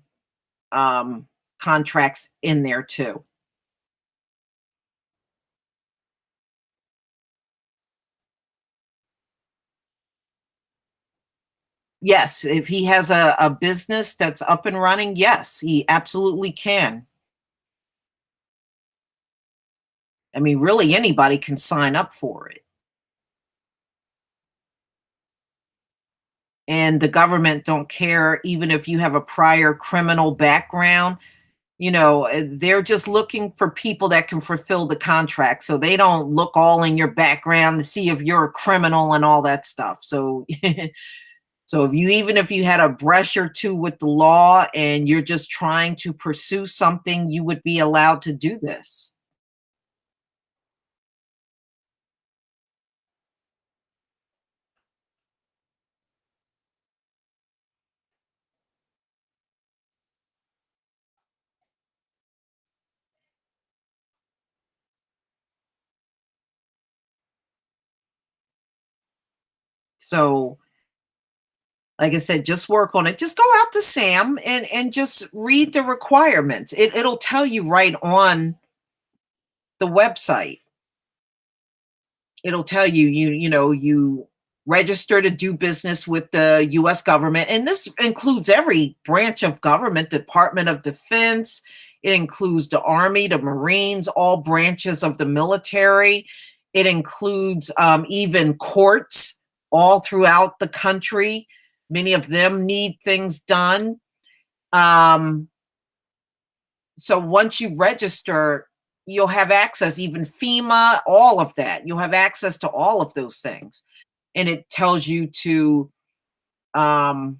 contracts in there too. Yes, if he has a business that's up and running, yes, he absolutely can. I mean, really anybody can sign up for it. And the government don't care even if you have a prior criminal background. You know, they're just looking for people that can fulfill the contract. So they don't look all in your background to see if you're a criminal and all that stuff. So so if you had a brush or two with the law and you're just trying to pursue something, you would be allowed to do this. So, like I said, just work on it. Just go out to Sam and just read the requirements. It'll tell you right on the website. It'll tell you you register to do business with the US government, and this includes every branch of government, Department of Defense. It includes the Army, the Marines, all branches of the military. It includes even courts all throughout the country. Many of them need things done. So once you register, you'll have access, even FEMA, all of that. You'll have access to all of those things. And it tells you to, hold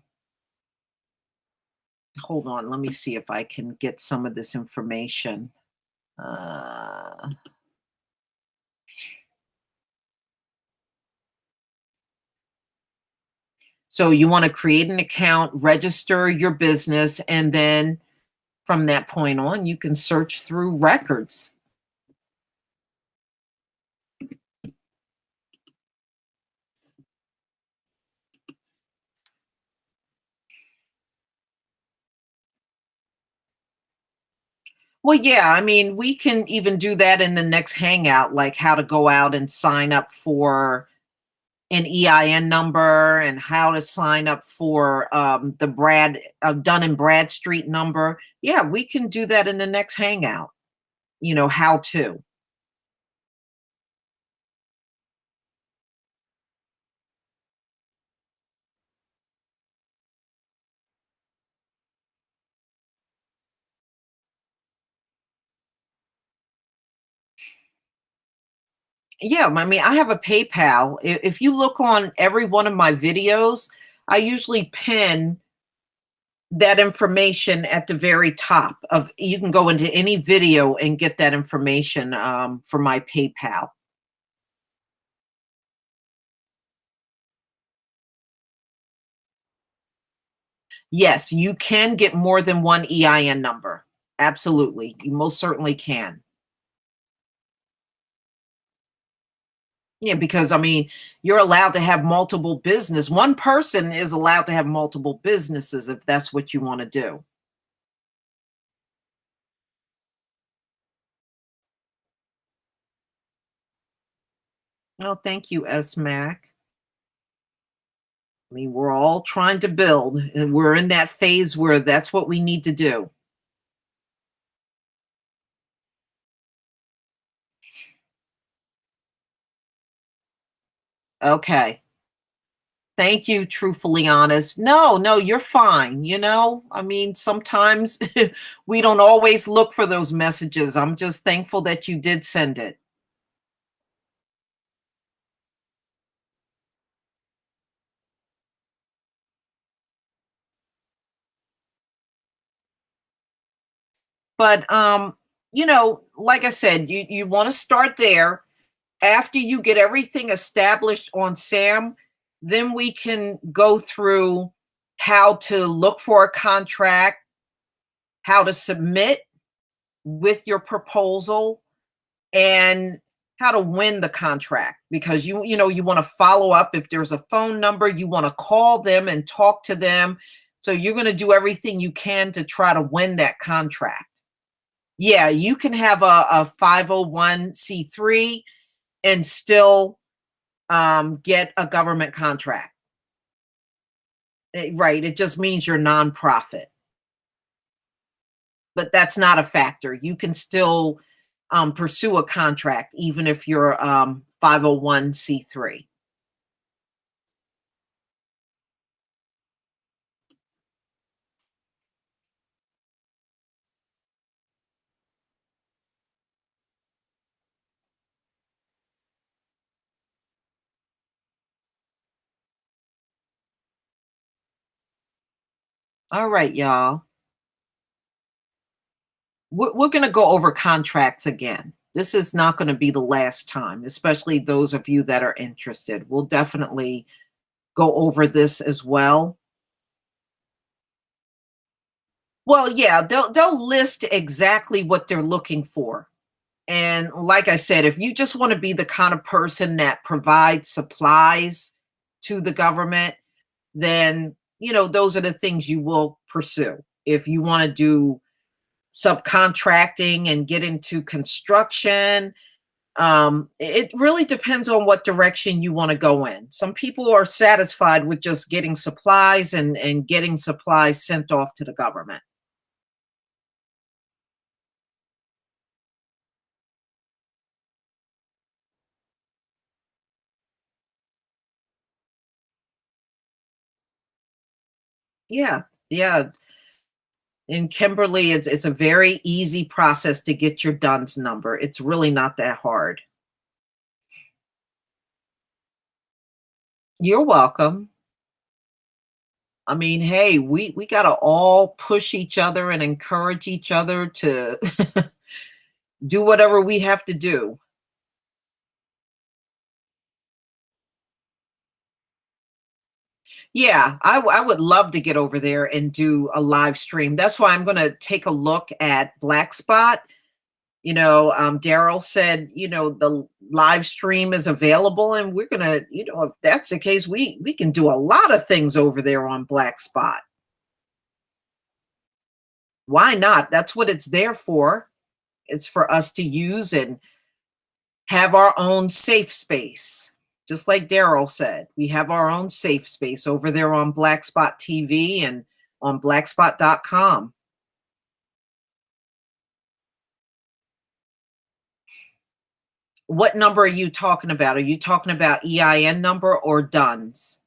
on, let me see if I can get some of this information. So you want to create an account, register your business, and then from that point on, you can search through records. Well, yeah, I mean, we can even do that in the next hangout, like how to go out and sign up for an EIN number and how to sign up for the Dun and Bradstreet number. Yeah, we can do that in the next hangout. How to. Yeah, I mean, I have a PayPal. If you look on every one of my videos, I usually pin that information at the very top of you can go into any video and get that information for my PayPal. Yes, you can get more than one EIN number. Absolutely. You most certainly can. Yeah, because I mean, you're allowed to have multiple business. One person is allowed to have multiple businesses if that's what you want to do. Oh, thank you, S Mac. I mean, we're all trying to build, and we're in that phase where that's what we need to do. Okay. Thank you, truthfully honest. No, no, you're fine. I mean, sometimes we don't always look for those messages. I'm just thankful that you did send it. But like I said, you want to start there. After you get everything established on SAM, then we can go through how to look for a contract, how to submit with your proposal, and how to win the contract, because you want to follow up. If there's a phone number, you want to call them and talk to them. So you're going to do everything you can to try to win that contract. Yeah, you can have a 501c3 and still get a government contract. Right. It just means you're nonprofit, but that's not a factor. You can still pursue a contract even if you're 501c3. All right, y'all. We're going to go over contracts again. This is not going to be the last time, especially those of you that are interested. We'll definitely go over this as well. Well, yeah, they'll list exactly what they're looking for. And like I said, if you just want to be the kind of person that provides supplies to the government, then, those are the things you will pursue. If you want to do subcontracting and get into construction, it really depends on what direction you want to go in. Some people are satisfied with just getting supplies and getting supplies sent off to the government. Yeah, yeah. In Kimberly, it's a very easy process to get your DUNS number. It's really not that hard. You're welcome. I mean, hey, we gotta all push each other and encourage each other to do whatever we have to do. Yeah, I would love to get over there and do a live stream. That's why I'm going to take a look at Black Spot. Daryl said, the live stream is available, and we're going to, if that's the case, we can do a lot of things over there on Black Spot. Why not? That's what it's there for. It's for us to use and have our own safe space. Just like Daryl said, we have our own safe space over there on Black Spot TV and on blackspot.com. What number are you talking about? Are you talking about EIN number or DUNS?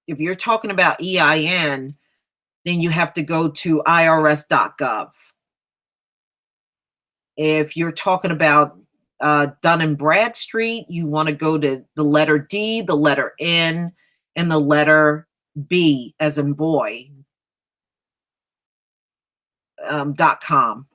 If you're talking about EIN, then you have to go to irs.gov. If you're talking about Dun and Bradstreet, you want to go to the letter D, the letter N, and the letter B as in boy, .com.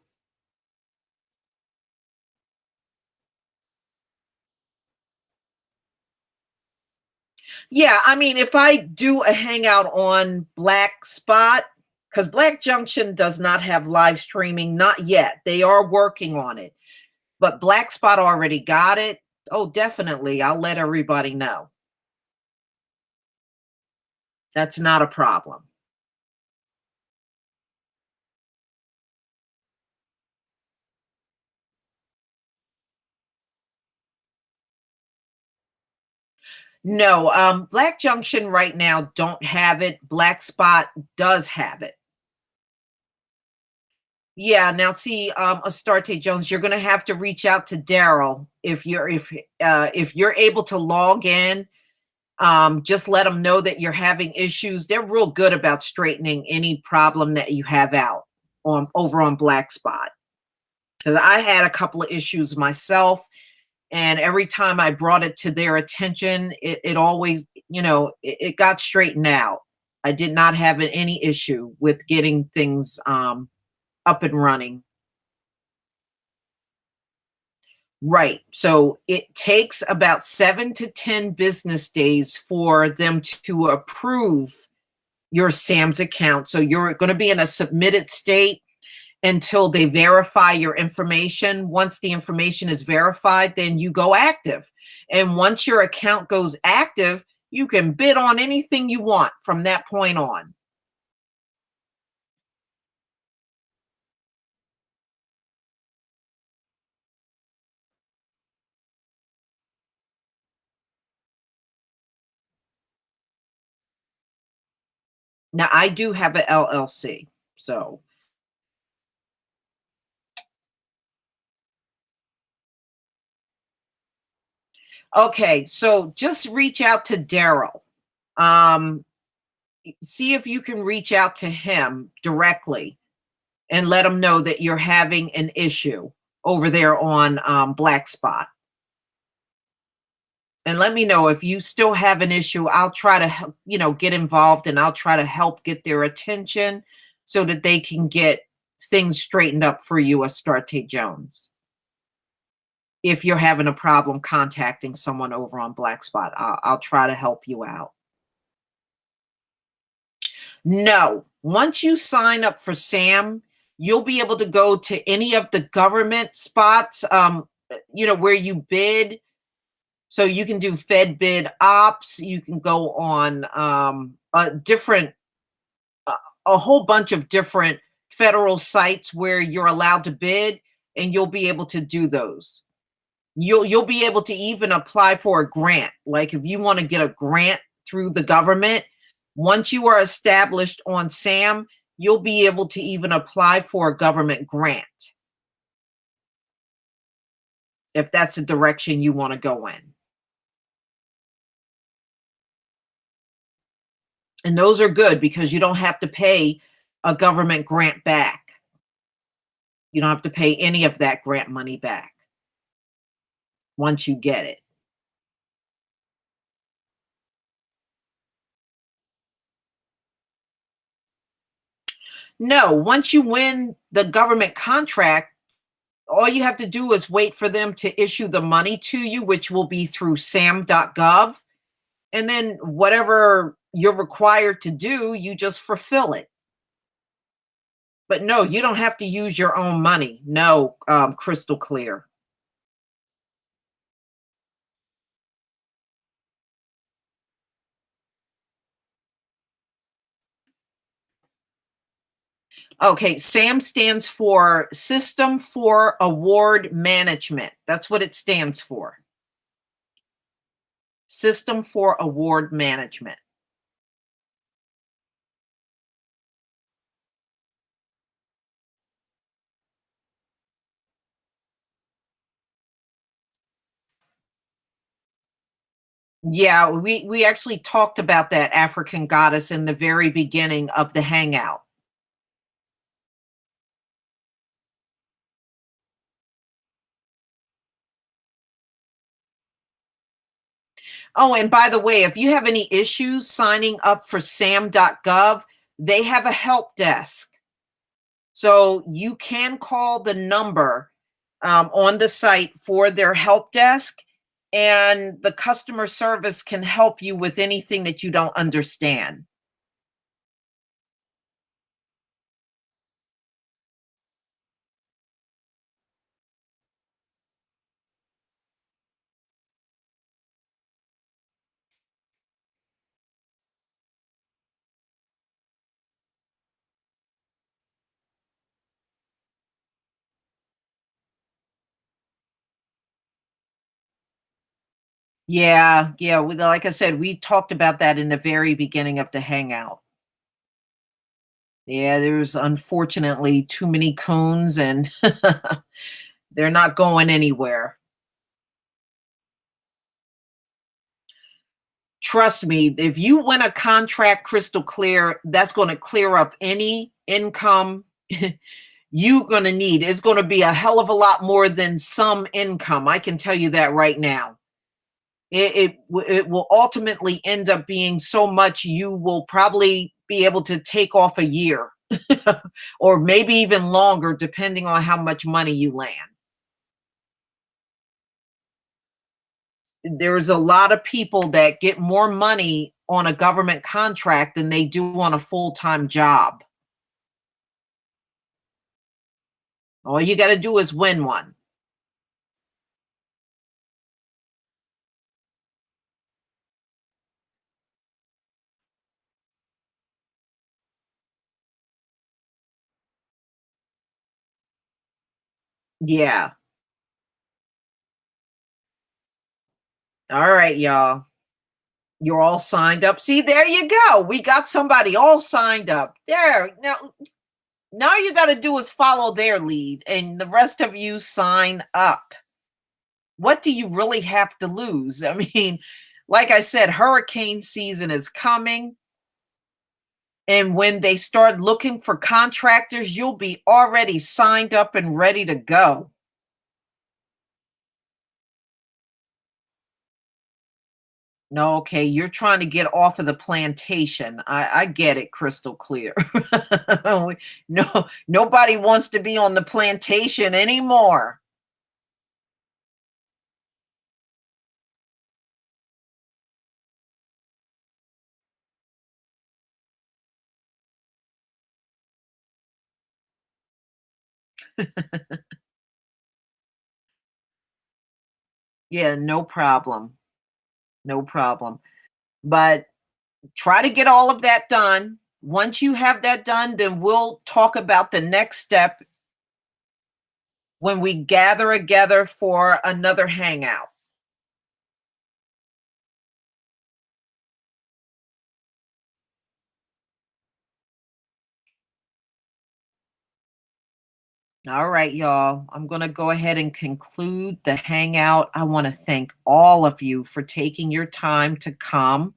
Yeah, I mean, if I do a hangout on Black Spot, because Black Junction does not have live streaming, not yet. They are working on it. But Black Spot already got it. Oh, definitely. I'll let everybody know. That's not a problem. No, Black Junction right now don't have it. Black Spot does have it. Yeah, now see, Astarte Jones, you're gonna have to reach out to Daryl if you're able to log in. Just let them know that you're having issues. They're real good about straightening any problem that you have out on over on Black Spot. Because I had a couple of issues myself, and every time I brought it to their attention, it always, it got straightened out. I did not have any issue with getting things up and running. Right. So it takes about 7 to 10 business days for them to approve your SAMS account. So you're going to be in a submitted state until they verify your information. Once the information is verified, then you go active. And once your account goes active, you can bid on anything you want from that point on. Now, I do have an LLC, so. Okay, so just reach out to Daryl. See if you can reach out to him directly and let him know that you're having an issue over there on Black Spot. And let me know if you still have an issue. I'll try to, get involved, and I'll try to help get their attention so that they can get things straightened up for you, Astarte Jones. If you're having a problem contacting someone over on Black Spot, I'll try to help you out. No, once you sign up for SAM, you'll be able to go to any of the government spots, where you bid. So you can do Fed bid ops. You can go on a whole bunch of different federal sites where you're allowed to bid, and you'll be able to do those. You'll be able to even apply for a grant. Like if you want to get a grant through the government, once you are established on SAM, you'll be able to even apply for a government grant if that's the direction you want to go in. And those are good because you don't have to pay a government grant back. You don't have to pay any of that grant money back once you get it. No, once you win the government contract, all you have to do is wait for them to issue the money to you, which will be through sam.gov. And then whatever you're required to do, you just fulfill it. But no, you don't have to use your own money. No, crystal clear. Okay, SAM stands for System for Award Management. That's what it stands for. System for Award Management. Yeah, we actually talked about that African goddess in the very beginning of the hangout. Oh, and by the way, if you have any issues signing up for sam.gov, they have a help desk. So you can call the number on the site for their help desk, and the customer service can help you with anything that you don't understand. Yeah, yeah. Like I said, we talked about that in the very beginning of the hangout. Yeah, there's unfortunately too many coons, and they're not going anywhere. Trust me, if you win a contract crystal clear, that's going to clear up any income you're going to need. It's going to be a hell of a lot more than some income. I can tell you that right now. It will ultimately end up being so much you will probably be able to take off a year or maybe even longer, depending on how much money you land. There's a lot of people that get more money on a government contract than they do on a full-time job. All you got to do is win one. Yeah. All right, y'all. You're all signed up. See, there you go. We got somebody all signed up. There. Now you got to do is follow their lead, and the rest of you sign up. What do you really have to lose? I mean, like I said, hurricane season is coming. And when they start looking for contractors, you'll be already signed up and ready to go. No, okay, you're trying to get off of the plantation. I get it crystal clear. No, nobody wants to be on the plantation anymore. Yeah, no problem. No problem. But try to get all of that done. Once you have that done, then we'll talk about the next step when we gather together for another hangout. All right, y'all. I'm going to go ahead and conclude the hangout. I want to thank all of you for taking your time to come.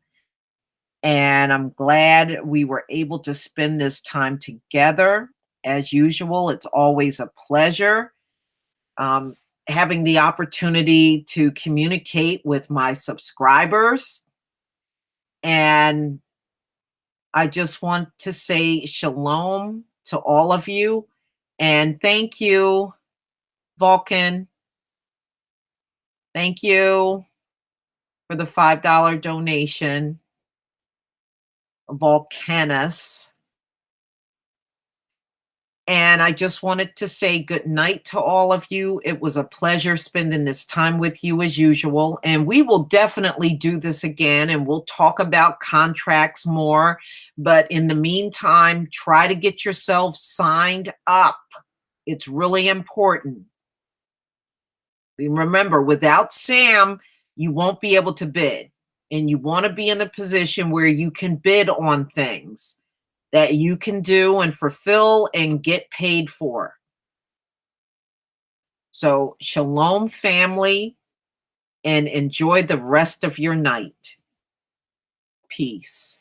And I'm glad we were able to spend this time together. As usual, it's always a pleasure um, having the opportunity to communicate with my subscribers. And I just want to say shalom to all of you. And thank you. Vulcan, thank you for the $5 donation. Volcanus. And I just wanted to say good night to all of you. It was a pleasure spending this time with you as usual. And we will definitely do this again and we'll talk about contracts more. But in the meantime, try to get yourself signed up. It's really important. Remember, without Sam, you won't be able to bid. And you want to be in a position where you can bid on things that you can do and fulfill and get paid for. So, shalom, family, and enjoy the rest of your night. Peace.